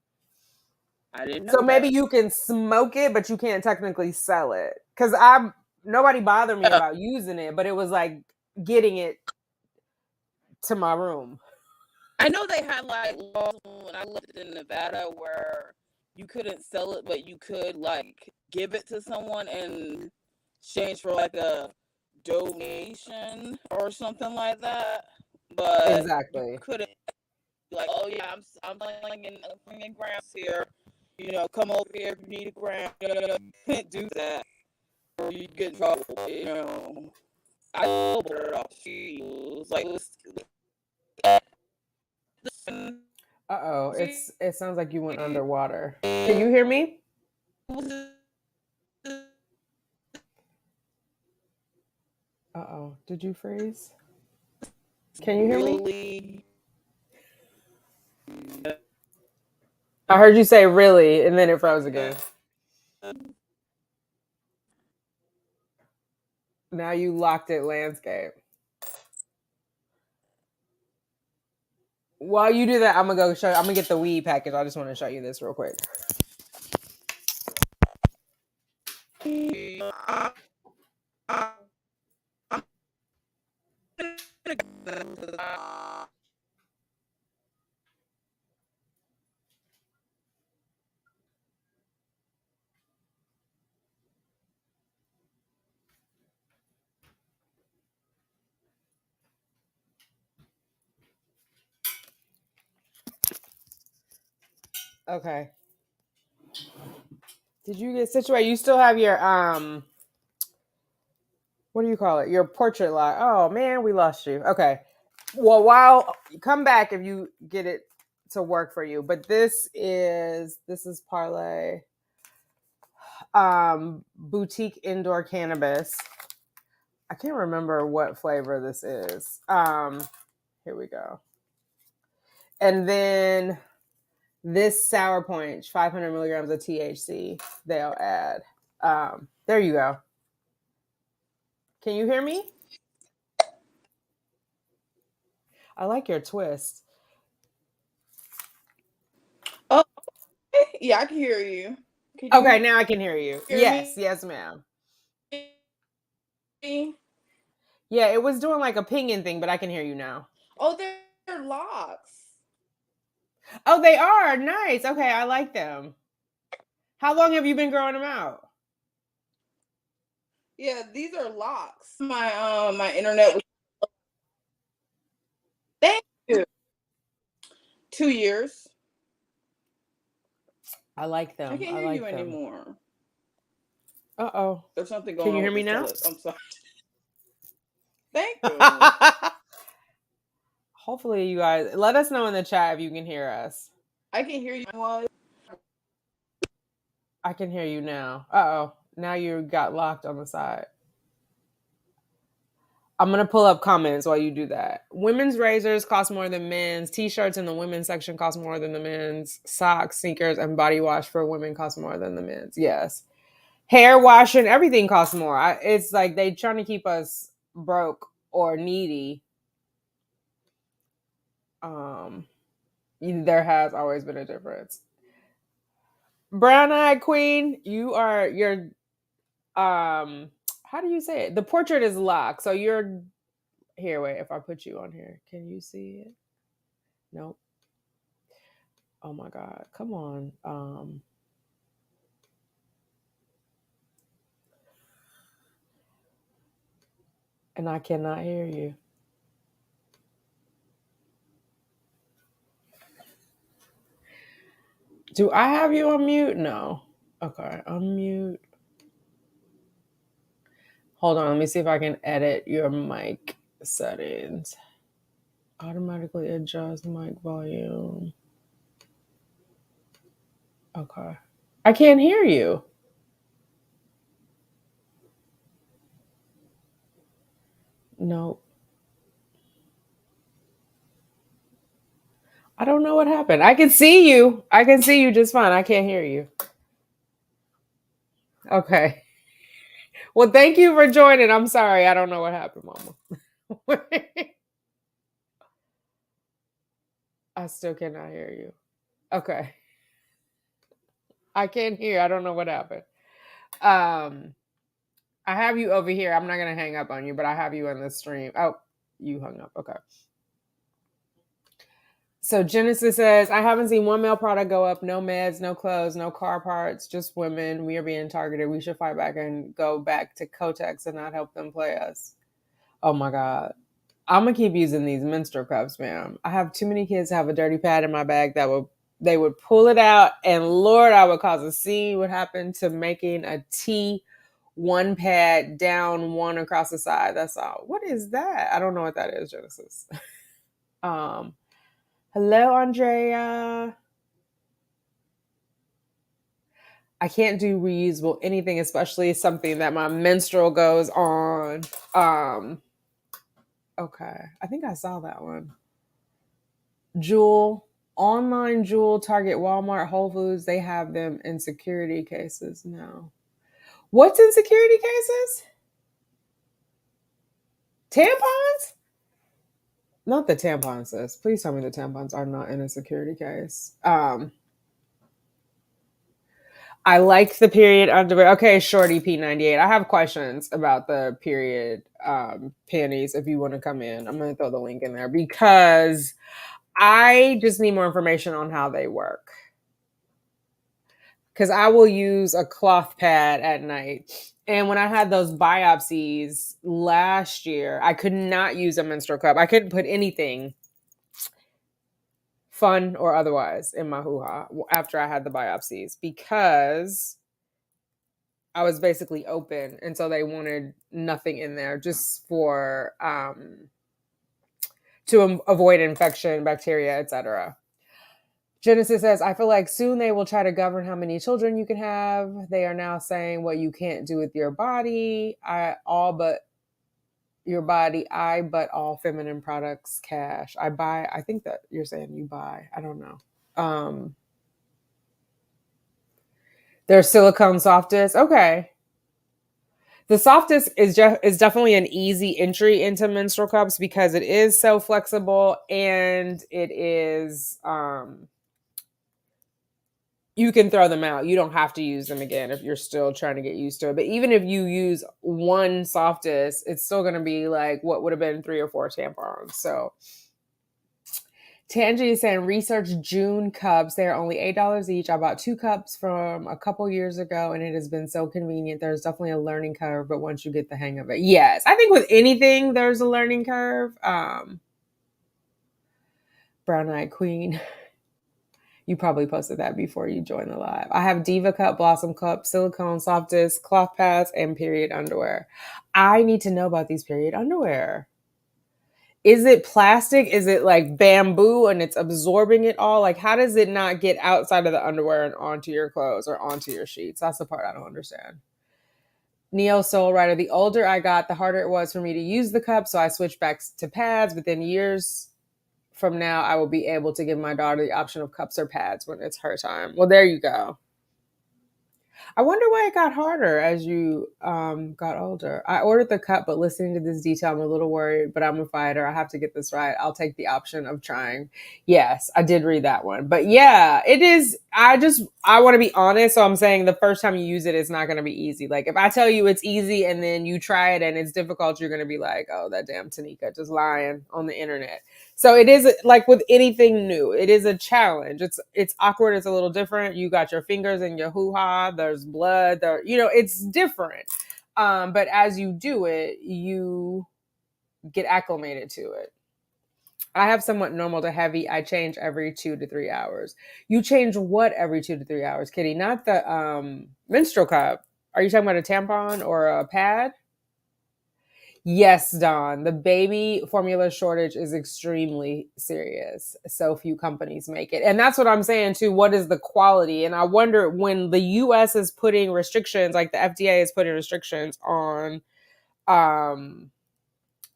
Speaker 2: I didn't
Speaker 1: So
Speaker 2: know
Speaker 1: maybe
Speaker 2: that.
Speaker 1: you can smoke it, but you can't technically sell it. Because I nobody bothered me
Speaker 2: Yeah.
Speaker 1: about using it, but it was like getting it to my room.
Speaker 2: I know they had like laws when I lived in Nevada where you couldn't sell it, but you could like give it to someone in exchange for like a donation or something like that. But you
Speaker 1: Exactly.
Speaker 2: couldn't be like, oh yeah, I'm flinging grams here. Come over here if you need a gram. You can't do that, or you get in trouble. I told her off. She was like, listen,
Speaker 1: Uh-oh. It sounds like you went underwater. Can you hear me? Uh-oh. Did you freeze? Can you hear me?
Speaker 2: really.
Speaker 1: I heard you say really, and then it froze again. Now you locked it landscape. While you do that, I'm gonna go show. I'm gonna get the weed package. I just want to show you this real quick. Okay. Did you get situated? You still have your what do you call it? Your portrait lock. Oh man, we lost you. Okay. Well, while come back if you get it to work for you. But this is Parlay boutique indoor cannabis. I can't remember what flavor this is. Here we go. And then this sour punch, 500 milligrams of THC. They'll add. There you go. Can you hear me? I like your twist.
Speaker 2: Oh, yeah, I can hear you. Can
Speaker 1: Okay,
Speaker 2: you
Speaker 1: now I can hear you.
Speaker 2: hear
Speaker 1: Yes,
Speaker 2: me?
Speaker 1: yes, ma'am. Yeah, it was doing like a pinging thing, but I can hear you now.
Speaker 2: Oh, they're locks.
Speaker 1: Oh, they are nice. Okay, I like them. How long have you been growing them out?
Speaker 2: Yeah, these are locks. My internet was. Thank you. 2 years.
Speaker 1: I like
Speaker 2: I
Speaker 1: them.
Speaker 2: can't
Speaker 1: I
Speaker 2: hear you
Speaker 1: like them.
Speaker 2: anymore.
Speaker 1: Uh-oh.
Speaker 2: There's something
Speaker 1: Can
Speaker 2: going
Speaker 1: you
Speaker 2: on
Speaker 1: hear
Speaker 2: with
Speaker 1: me
Speaker 2: this
Speaker 1: now?
Speaker 2: television. I'm sorry. Thank you.
Speaker 1: Hopefully you guys let us know in the chat if you can hear us.
Speaker 2: I can hear you.
Speaker 1: I can hear you now. Uh-oh. Now you got locked on the side. I'm going to pull up comments while you do that. Women's razors cost more than men's. T-shirts in the women's section cost more than the men's. Socks, sneakers, and body wash for women cost more than the men's. Yes. Hair wash and everything costs more. It's like they trying to keep us broke or needy. There has always been a difference. Brown eyed queen, you're how do you say it? The portrait is locked. So you're here, wait, if I put you on here, can you see it? Nope. Oh my god. Come on. And I cannot hear you. Do I have you on mute? No. Okay, unmute. Hold on, let me see if I can edit your mic settings. Automatically adjust mic volume. Okay. I can't hear you. Nope. I don't know what happened. I can see you. I can see you just fine. I can't hear you. Okay. Well, thank you for joining. I'm sorry. I don't know what happened, Mama. I still cannot hear you. Okay. I can't hear. I don't know what happened. I have you over here. I'm not gonna hang up on you, but I have you on the stream. Oh, you hung up. Okay. So Genesis says, I haven't seen one male product go up. No meds, no clothes, no car parts, just women. We are being targeted. We should fight back and go back to Kotex and not help them play us. Oh my God. I'm gonna keep using these menstrual cups, man. I have too many kids have a dirty pad in my bag they would pull it out, and Lord, I would cause a scene. What happened to making a T one pad down, one across the side? That's all. What is that? I don't know what that is, Genesis. Hello, Andrea. I can't do reusable anything, especially something that my menstrual goes on. Okay, I think I saw that one. Jewel, online Jewel, Target, Walmart, Whole Foods, they have them in security cases now. What's in security cases? Tampons? Not the tampons, sis. Please tell me the tampons are not in a security case. I like the period underwear. Okay, Shorty P98. I have questions about the period panties if you want to come in. I'm going to throw the link in there because I just need more information on how they work. Because I will use a cloth pad at night. And when I had those biopsies last year, I could not use a menstrual cup. I couldn't put anything, fun or otherwise, in my hoo-ha after I had the biopsies because I was basically open. And so they wanted nothing in there just for to avoid infection, bacteria, etc. Genesis says, I feel like soon they will try to govern how many children you can have. They are now saying what you can't do with your body. I but all feminine products cash. I think that you're saying you buy. I don't know. There's silicone softest. Okay. The softest is definitely an easy entry into menstrual cups because it is so flexible and it is you can throw them out. You don't have to use them again if you're still trying to get used to it. But even if you use one softest, it's still going to be like what would have been 3 or 4 tampons. So Tangi is saying research June cups. They're only $8 each. I bought 2 cups from a couple years ago and it has been so convenient. There's definitely a learning curve, but once you get the hang of it. Yes. I think with anything there's a learning curve. Brown Eyed Queen. You probably posted that before you joined the live. I have Diva Cup, Blossom Cup, silicone, soft disc, cloth pads, and period underwear. I need to know about these period underwear. Is it plastic? Is it like bamboo and it's absorbing it all? Like, how does it not get outside of the underwear and onto your clothes or onto your sheets? That's the part I don't understand. Neo Soul Rider, the older I got, the harder it was for me to use the cup. So I switched back to pads. But then years from now, I will be able to give my daughter the option of cups or pads when it's her time. Well, there you go. I wonder why it got harder as you got older. I ordered the cup, but listening to this detail, I'm a little worried, but I'm a fighter. I have to get this right. I'll take the option of trying. Yes, I did read that one. But yeah, it is. I want to be honest. So I'm saying the first time you use it, it's not going to be easy. Like if I tell you it's easy and then you try it and it's difficult, you're going to be like, oh, that damn Tanika just lying on the internet. So it is like with anything new, it is a challenge. It's awkward. It's a little different. You got your fingers in your hoo-ha. There's blood. It's different. But as you do it, you get acclimated to it. I have somewhat normal to heavy. I change every 2 to 3 hours. You change what every 2 to 3 hours, Kitty? Not the menstrual cup. Are you talking about a tampon or a pad? Yes, Don. The baby formula shortage is extremely serious. So few companies make it. And that's what I'm saying too. What is the quality? And I wonder when the US is putting restrictions, like the FDA is putting restrictions on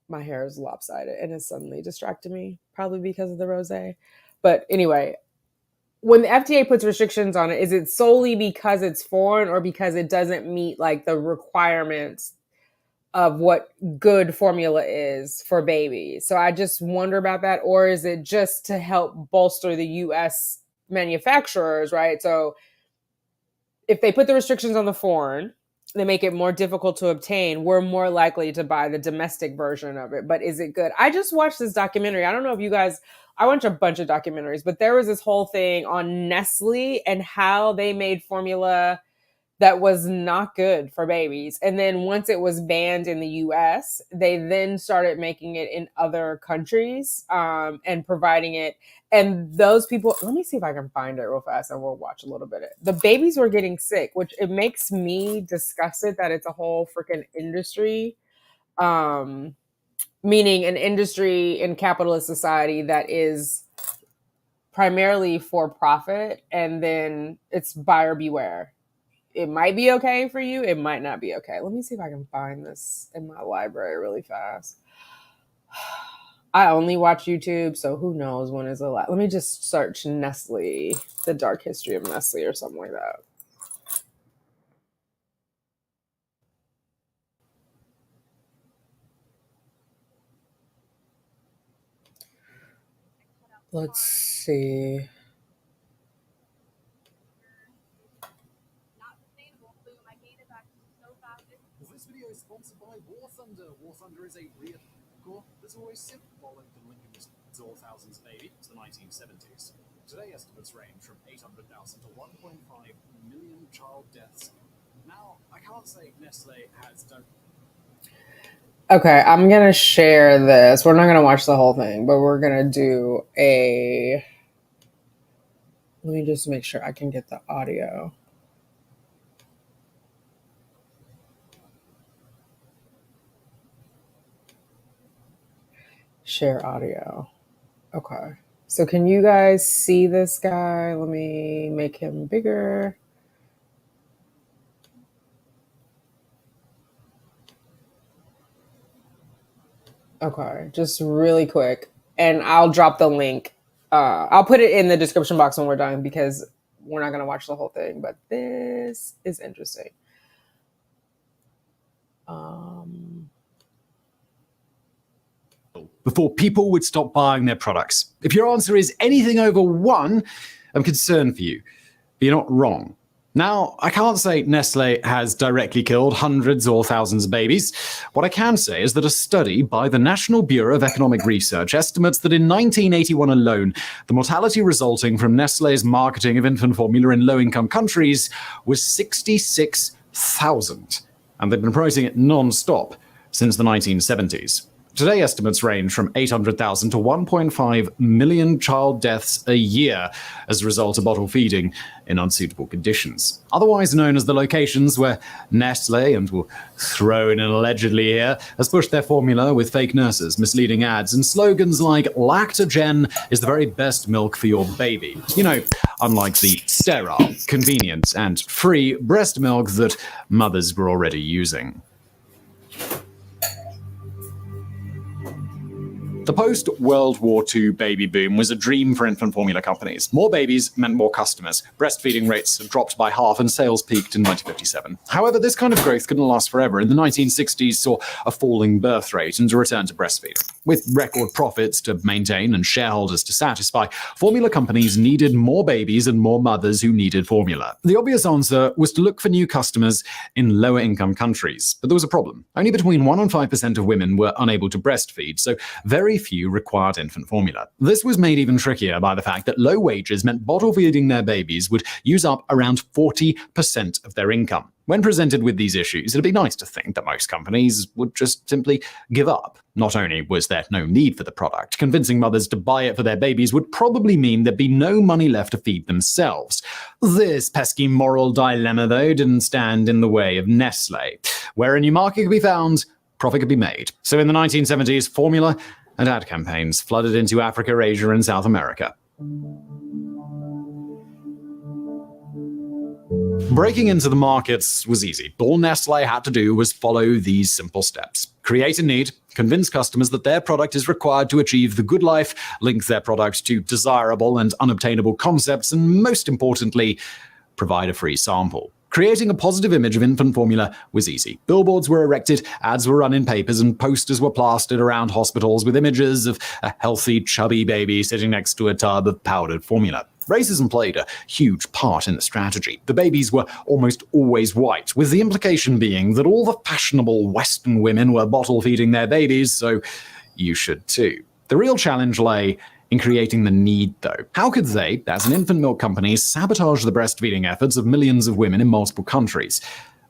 Speaker 1: my hair is lopsided and it's suddenly distracted me, probably because of the rosé. But anyway, when the FDA puts restrictions on it, is it solely because it's foreign or because it doesn't meet like the requirements of what good formula is for babies? So I just wonder about that. Or is it just to help bolster the US manufacturers, right? So if they put the restrictions on the foreign, they make it more difficult to obtain, we're more likely to buy the domestic version of it. But is it good? I just watched this documentary. I don't know if you guys, I watched a bunch of documentaries, but there was this whole thing on Nestle and how they made formula that was not good for babies. And then once it was banned in the US, they then started making it in other countries and providing it. And those people, let me see if I can find it real fast and we'll watch a little bit. The babies were getting sick, which it makes me disgusted that it's a whole freaking industry. Meaning an industry in capitalist society that is primarily for profit and then it's buyer beware. It might be okay for you. It might not be okay. Let me see if I can find this in my library really fast. I only watch YouTube, so who knows when is a lot. Let me just search Nestle, the dark history of Nestle or something like that. Let's see.
Speaker 3: This video is sponsored by War Thunder. War Thunder is a real core that's always symbolic of Lincoln's Zor thousands baby to the 1970s. Today estimates range from 800,000 to 1.5 million child deaths. Now, I can't say Nestle has done.
Speaker 1: Okay, I'm gonna share this. We're not gonna watch the whole thing, but we're gonna do a. Let me just make sure I can get the audio. Share audio. Okay. So can you guys see this guy? Let me make him bigger. Okay, just really quick. And I'll drop the link. I'll put it in the description box when we're done because we're not going to watch the whole thing, but this is interesting.
Speaker 3: Before people would stop buying their products. If your answer is anything over 1, I'm concerned for you. But you're not wrong. Now, I can't say Nestle has directly killed hundreds or thousands of babies. What I can say is that a study by the National Bureau of Economic Research estimates that in 1981 alone, the mortality resulting from Nestle's marketing of infant formula in low-income countries was 66,000, and they've been promoting it non-stop since the 1970s. Today, estimates range from 800,000 to 1.5 million child deaths a year as a result of bottle feeding in unsuitable conditions. Otherwise known as the locations where Nestle, and we'll throw in an allegedly here, has pushed their formula with fake nurses, misleading ads, and slogans like Lactogen is the very best milk for your baby. You know, unlike the sterile, convenient, and free breast milk that mothers were already using. The post-World War II baby boom was a dream for infant formula companies. More babies meant more customers. Breastfeeding rates had dropped by half and sales peaked in 1957. However, this kind of growth couldn't last forever. In the 1960s saw a falling birth rate and a return to breastfeeding. With record profits to maintain and shareholders to satisfy, formula companies needed more babies and more mothers who needed formula. The obvious answer was to look for new customers in lower income countries. But there was a problem. Only between 1% and 5% of women were unable to breastfeed, so very few required infant formula. This was made even trickier by the fact that low wages meant bottle feeding their babies would use up around 40% of their income. When presented with these issues, it'd be nice to think that most companies would just simply give up. Not only was there no need for the product, convincing mothers to buy it for their babies would probably mean there'd be no money left to feed themselves. This pesky moral dilemma, though, didn't stand in the way of Nestle. Where a new market could be found, profit could be made. So in the 1970s, formula and ad campaigns flooded into Africa, Asia, and South America. Breaking into the markets was easy. All Nestle had to do was follow these simple steps. Create a need, convince customers that their product is required to achieve the good life, link their product to desirable and unobtainable concepts, and most importantly, provide a free sample. Creating a positive image of infant formula was easy. Billboards were erected, ads were run in papers, and posters were plastered around hospitals with images of a healthy, chubby baby sitting next to a tub of powdered formula. Racism played a huge part in the strategy. The babies were almost always white, with the implication being that all the fashionable Western women were bottle feeding their babies, so you should too. The real challenge lay in creating the need, though. How could they, as an infant milk company, sabotage the breastfeeding efforts of millions of women in multiple countries?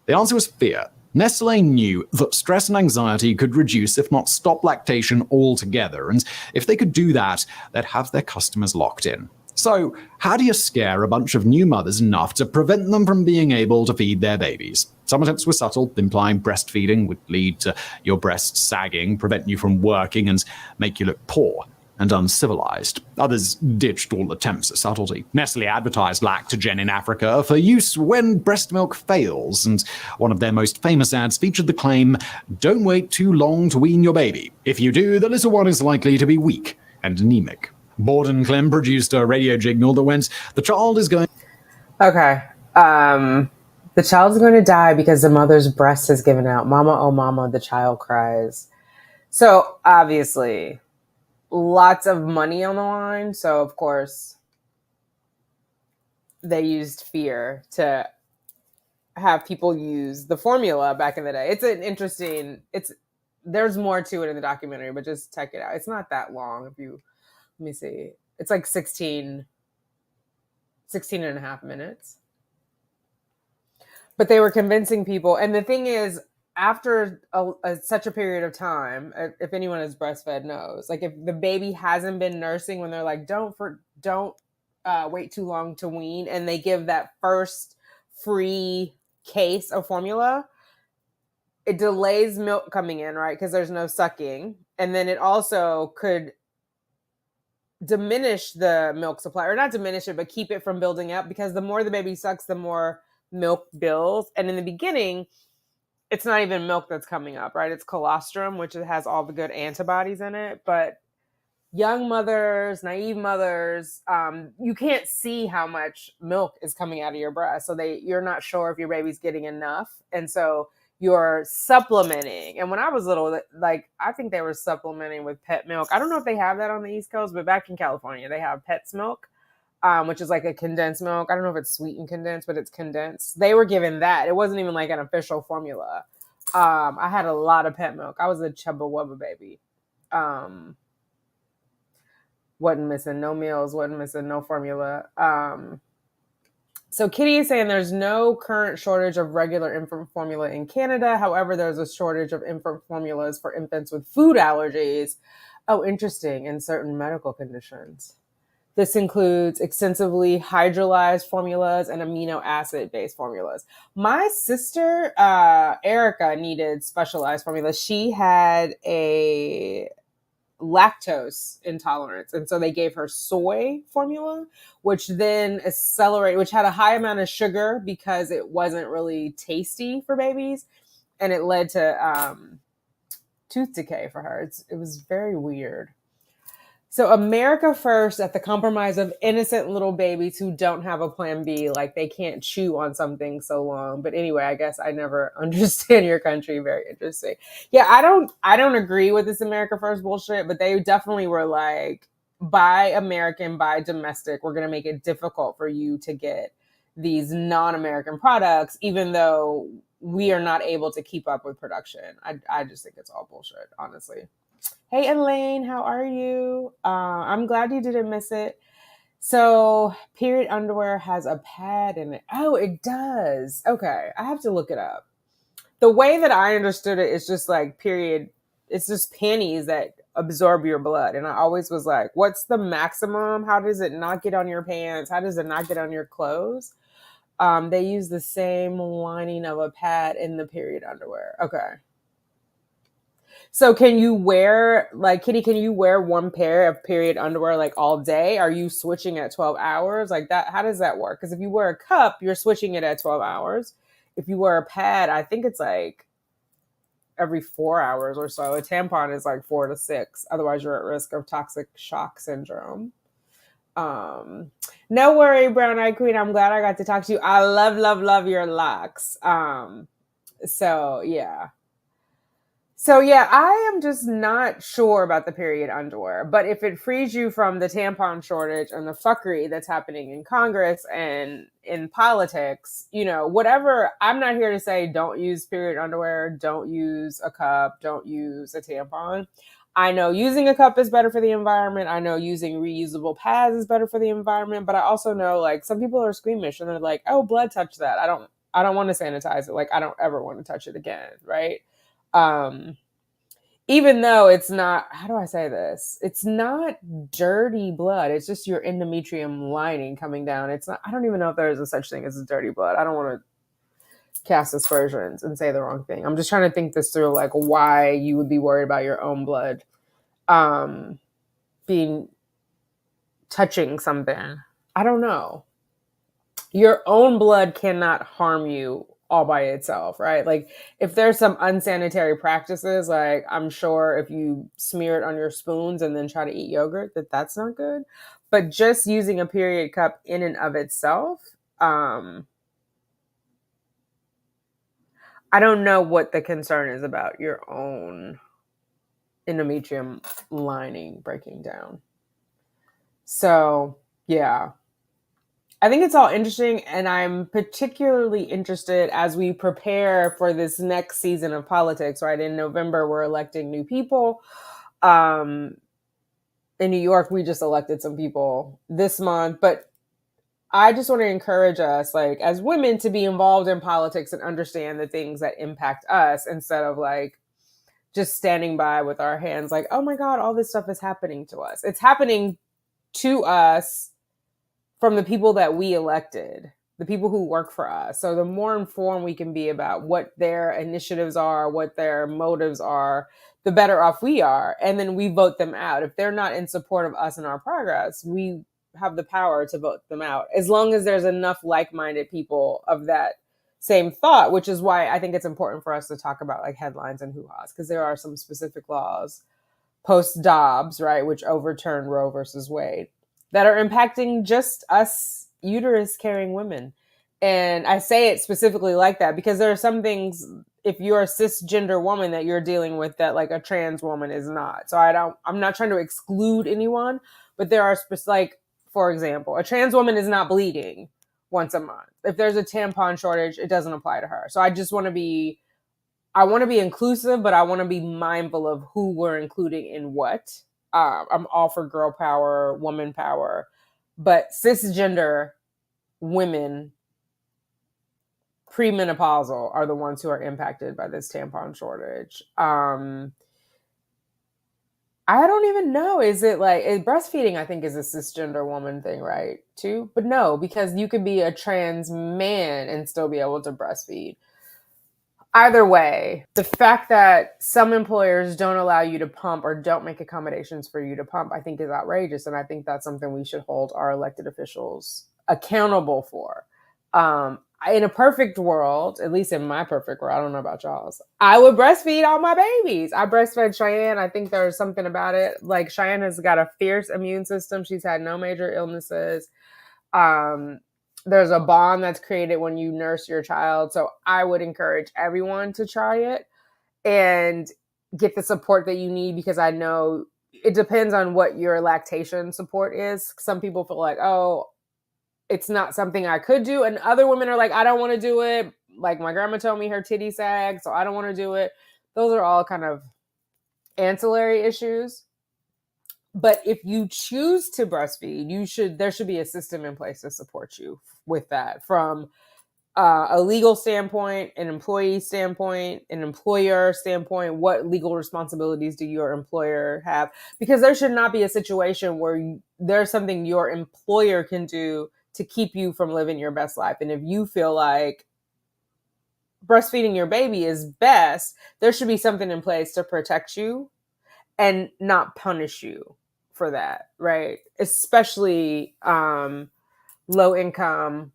Speaker 3: The answer was fear. Nestle knew that stress and anxiety could reduce, if not stop, lactation altogether, and if they could do that, they'd have their customers locked in. So, how do you scare a bunch of new mothers enough to prevent them from being able to feed their babies? Some attempts were subtle, implying breastfeeding would lead to your breasts sagging, prevent you from working, and make you look poor and uncivilized. Others ditched all attempts at subtlety. Nestle advertised Lactogen in Africa for use when breast milk fails, and one of their most famous ads featured the claim, "Don't wait too long to wean your baby. If you do, the little one is likely to be weak and anemic." Borden Klim produced a radio jingle that went, "The child is going..."
Speaker 1: Okay. The child's going to die because the mother's breast has given out. Mama, oh mama, the child cries. So, obviously, lots of money on the line. So, of course, they used fear to have people use the formula back in the day. It's an interesting, there's more to it in the documentary, but just check it out. It's not that long. Let me see. It's like 16 and a half minutes. But they were convincing people. And the thing is, after such a period of time, if anyone is breastfed knows, like if the baby hasn't been nursing, when they're like, don't wait too long to wean, and they give that first free case of formula, it delays milk coming in, right? Because there's no sucking. And then it also could diminish the milk supply, or not diminish it, but keep it from building up, because the more the baby sucks, the more milk builds. And in the beginning, it's not even milk that's coming up, right? It's colostrum, which has all the good antibodies in it. But young mothers, naive mothers, you can't see how much milk is coming out of your breast. So you're not sure if your baby's getting enough. And so you're supplementing. And when I was little, like, I think they were supplementing with pet milk. I don't know if they have that on the East Coast, but back in California, they have Pet's milk. which is like a condensed milk. I don't know if it's sweetened condensed, but it's condensed. They were given that. It wasn't even like an official formula. I had a lot of pet milk. I was a chubba wubba baby. Wasn't missing no meals, wasn't missing no formula. So Kitty is saying there's no current shortage of regular infant formula in Canada. However, there's a shortage of infant formulas for infants with food allergies. Oh, interesting. In certain medical conditions. This includes extensively hydrolyzed formulas and amino acid-based formulas. My sister, Erica, needed specialized formulas. She had a lactose intolerance, and so they gave her soy formula, which then accelerated, which had a high amount of sugar because it wasn't really tasty for babies, and it led to tooth decay for her. It was very weird. So America first at the compromise of innocent little babies who don't have a plan B, like they can't chew on something so long. But anyway, I guess I never understand your country. Very interesting. Yeah, I don't agree with this America first bullshit, but they definitely were like, buy American, buy domestic. We're going to make it difficult for you to get these non-American products, even though we are not able to keep up with production. I just think it's all bullshit, honestly. Hey, Elaine, how are you? I'm glad you didn't miss it. So, period underwear has a pad in it. Oh, it does. Okay, I have to look it up. The way that I understood it is just like period. It's just panties that absorb your blood. And I always was like, what's the maximum? How does it not get on your pants? How does it not get on your clothes? They use the same lining of a pad in the period underwear. Okay. So can you wear, like, Kitty, can you wear one pair of period underwear like all day? Are you switching at 12 hours? Like that, how does that work? Because if you wear a cup, you're switching it at 12 hours. If you wear a pad, I think it's like every 4 hours or so. A tampon is like 4 to 6. Otherwise, you're at risk of toxic shock syndrome. No worry, Brown Eye Queen. I'm glad I got to talk to you. I love your locks. So yeah. So yeah, I am just not sure about the period underwear, but if it frees you from the tampon shortage and the fuckery that's happening in Congress and in politics, you know, whatever, I'm not here to say don't use period underwear, don't use a cup, don't use a tampon. I know using a cup is better for the environment. I know using reusable pads is better for the environment, but I also know like some people are squeamish and they're like, "Oh, blood touched that. I don't want to sanitize it. Like I don't ever want to touch it again." Right? Even though it's not, how do I say this? It's not dirty blood. It's just your endometrium lining coming down. It's not, I don't even know if there's a such thing as a dirty blood. I don't want to cast aspersions and say the wrong thing. I'm just trying to think this through, like why you would be worried about your own blood being touching something. I don't know. Your own blood cannot harm you all by itself, right? Like if there's some unsanitary practices, like I'm sure if you smear it on your spoons and then try to eat yogurt, that's not good. But just using a period cup in and of itself, I don't know what the concern is about your own endometrium lining breaking down. So yeah. I think it's all interesting, and I'm particularly interested as we prepare for this next season of politics, right? In November, we're electing new people. In New York, we just elected some people this month, but I just want to encourage us, like, as women to be involved in politics and understand the things that impact us instead of, like, just standing by with our hands like, oh my God, all this stuff is happening to us. It's happening to us from the people that we elected, the people who work for us. So the more informed we can be about what their initiatives are, what their motives are, the better off we are. And then we vote them out. If they're not in support of us and our progress, we have the power to vote them out, as long as there's enough like-minded people of that same thought, which is why I think it's important for us to talk about like headlines and hoo-hahs, because there are some specific laws post Dobbs, right, which overturned Roe versus Wade, that are impacting just us uterus carrying women. And I say it specifically like that because there are some things, if you're a cisgender woman, that you're dealing with that like a trans woman is not. So I'm not trying to exclude anyone, but there are like, for example, a trans woman is not bleeding once a month. If there's a tampon shortage, it doesn't apply to her. So I just want to be inclusive, but I want to be mindful of who we're including in what. I'm all for girl power, woman power, but cisgender women premenopausal are the ones who are impacted by this tampon shortage. I don't even know. Is it like breastfeeding? I think is a cisgender woman thing, right? Too, but no, because you could be a trans man and still be able to breastfeed. Either way, the fact that some employers don't allow you to pump or don't make accommodations for you to pump, I think is outrageous. And I think that's something we should hold our elected officials accountable for. In a perfect world, at least in my perfect world, I don't know about y'all's, I would breastfeed all my babies. I breastfed Cheyenne. I think there's something about it. Like, Cheyenne has got a fierce immune system. She's had no major illnesses. There's a bond that's created when you nurse your child. So I would encourage everyone to try it and get the support that you need, because I know it depends on what your lactation support is. Some people feel like, oh, it's not something I could do. And other women are like, I don't want to do it. Like, my grandma told me her titty sag, so I don't want to do it. Those are all kind of ancillary issues. But if you choose to breastfeed, there should be a system in place to support you with that, from a legal standpoint, an employee standpoint, an employer standpoint. What legal responsibilities do your employer have? Because there should not be a situation where there's something your employer can do to keep you from living your best life. And if you feel like breastfeeding your baby is best, there should be something in place to protect you and not punish you for that, right? Especially low income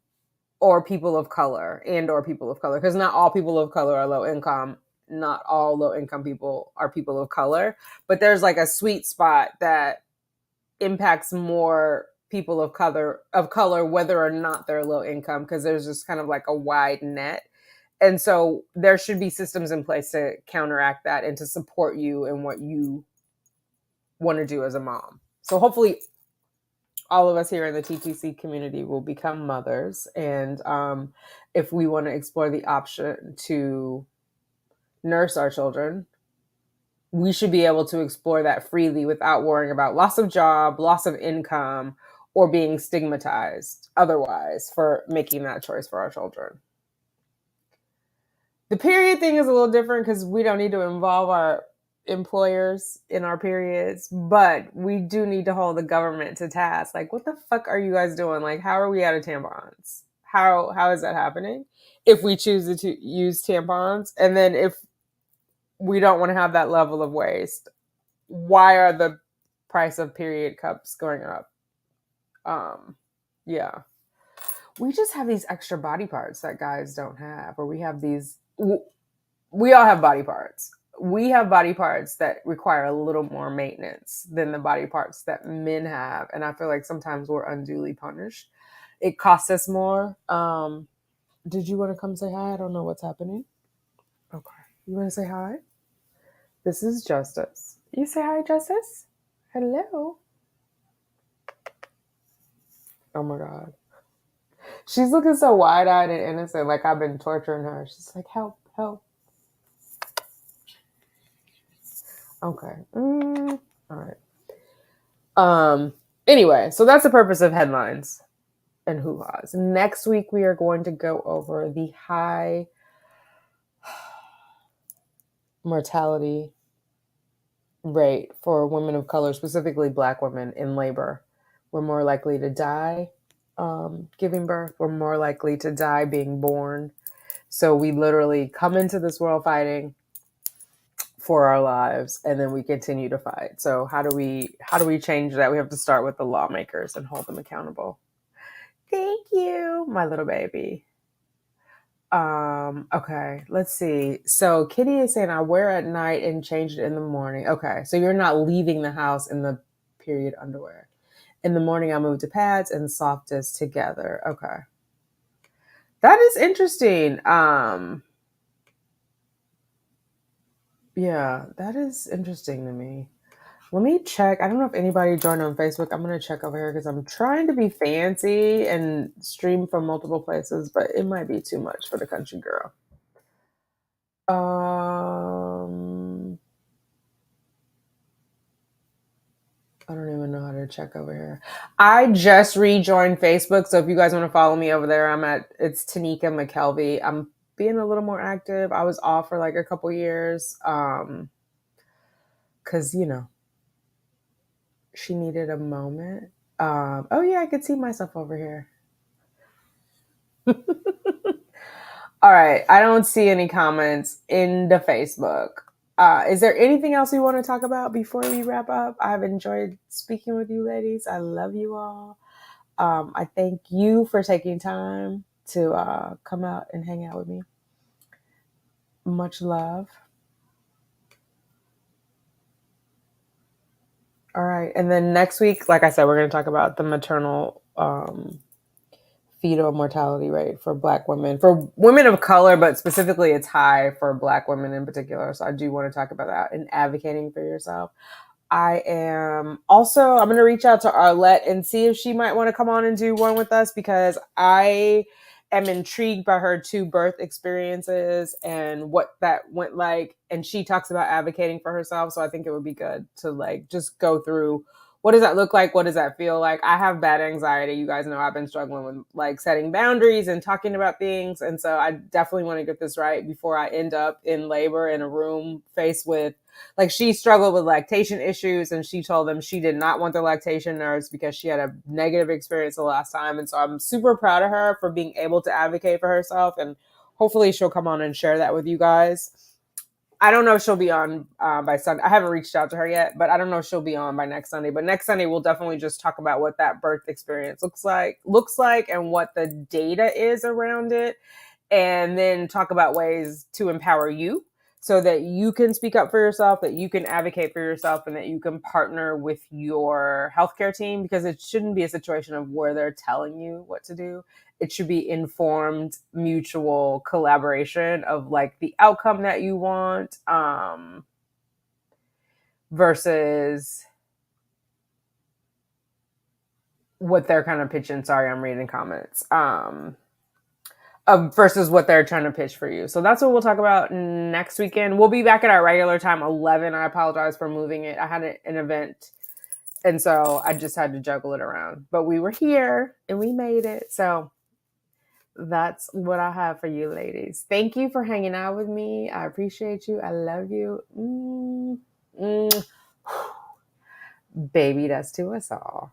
Speaker 1: or people of color, because not all people of color are low income. Not all low income people are people of color, but there's like a sweet spot that impacts more people of color, whether or not they're low income, because there's just kind of like a wide net. And so there should be systems in place to counteract that and to support you in what you want to do as a mom. So hopefully all of us here in the TTC community will become mothers. And if we want to explore the option to nurse our children, we should be able to explore that freely without worrying about loss of job, loss of income, or being stigmatized otherwise for making that choice for our children. The period thing is a little different because we don't need to involve our employers in our periods, but we do need to hold the government to task. Like, what the fuck are you guys doing? Like, how are we out of tampons? How is that happening? If we choose to use tampons, and then if we don't want to have that level of waste, why are the price of period cups going up? Yeah. We just have these extra body parts that guys don't have, or we have these, we all have body parts. We have body parts that require a little more maintenance than the body parts that men have. And I feel like sometimes we're unduly punished. It costs us more. Did you want to come say hi? I don't know what's happening. Okay. You want to say hi? This is Justice. You say hi, Justice? Hello. Oh my God. She's looking so wide-eyed and innocent, like I've been torturing her. She's like, help, help. Okay. All right. Anyway, so that's the purpose of headlines and hoo-hahs. Next week, we are going to go over the high mortality rate for women of color, specifically Black women in labor. We're more likely to die giving birth. We're more likely to die being born. So we literally come into this world fighting for our lives, and then we continue to fight. So how do we change that? We have to start with the lawmakers and hold them accountable. Thank you, my little baby. Okay, let's see. So Kitty is saying I wear at night and change it in the morning. Okay, so you're not leaving the house in the period underwear. In the morning I move to pads and softest together. Okay. That is interesting. Yeah, that is interesting to me. Let me check. I don't know if anybody joined on Facebook. I'm going to check over here because I'm trying to be fancy and stream from multiple places, but it might be too much for the country girl. I don't even know how to check over here. I just rejoined Facebook, so if you guys want to follow me over there, it's Tanika McKelvey. I'm being a little more active. I was off for like a couple years, because she needed a moment. Oh yeah, I could see myself over here. All right, I don't see any comments in the Facebook. Is there anything else we want to talk about before we wrap up? I've enjoyed speaking with you ladies. I love you all. I thank you for taking time to come out and hang out with me. Much love. All right. And then next week, like I said, we're going to talk about the maternal fetal mortality rate for Black women, for women of color, but specifically it's high for Black women in particular. So I do want to talk about that and advocating for yourself. I'm going to reach out to Arlette and see if she might want to come on and do one with us, because I am intrigued by her 2 birth experiences and what that went like. And she talks about advocating for herself. So I think it would be good to like just go through, what does that look like? What does that feel like? I have bad anxiety. You guys know I've been struggling with like setting boundaries and talking about things. And so I definitely want to get this right before I end up in labor in a room faced with, like, she struggled with lactation issues, and she told them she did not want the lactation nurse because she had a negative experience the last time. And so I'm super proud of her for being able to advocate for herself, and hopefully she'll come on and share that with you guys. I don't know if she'll be on by Sunday. I haven't reached out to her yet, but I don't know if she'll be on by next Sunday. But next Sunday, we'll definitely just talk about what that birth experience looks like and what the data is around it, and then talk about ways to empower you so that you can speak up for yourself, that you can advocate for yourself, and that you can partner with your healthcare team, because it shouldn't be a situation of where they're telling you what to do. It should be informed, mutual collaboration of like the outcome that you want, versus what they're kind of pitching. Sorry, I'm reading comments. Versus what they're trying to pitch for you. So that's what we'll talk about next weekend. We'll be back at our regular time, 11. I apologize for moving it. I had an event, and so I just had to juggle it around. But we were here, and we made it. So that's what I have for you ladies. Thank you for hanging out with me. I appreciate you. I love you. Baby, that's to us all.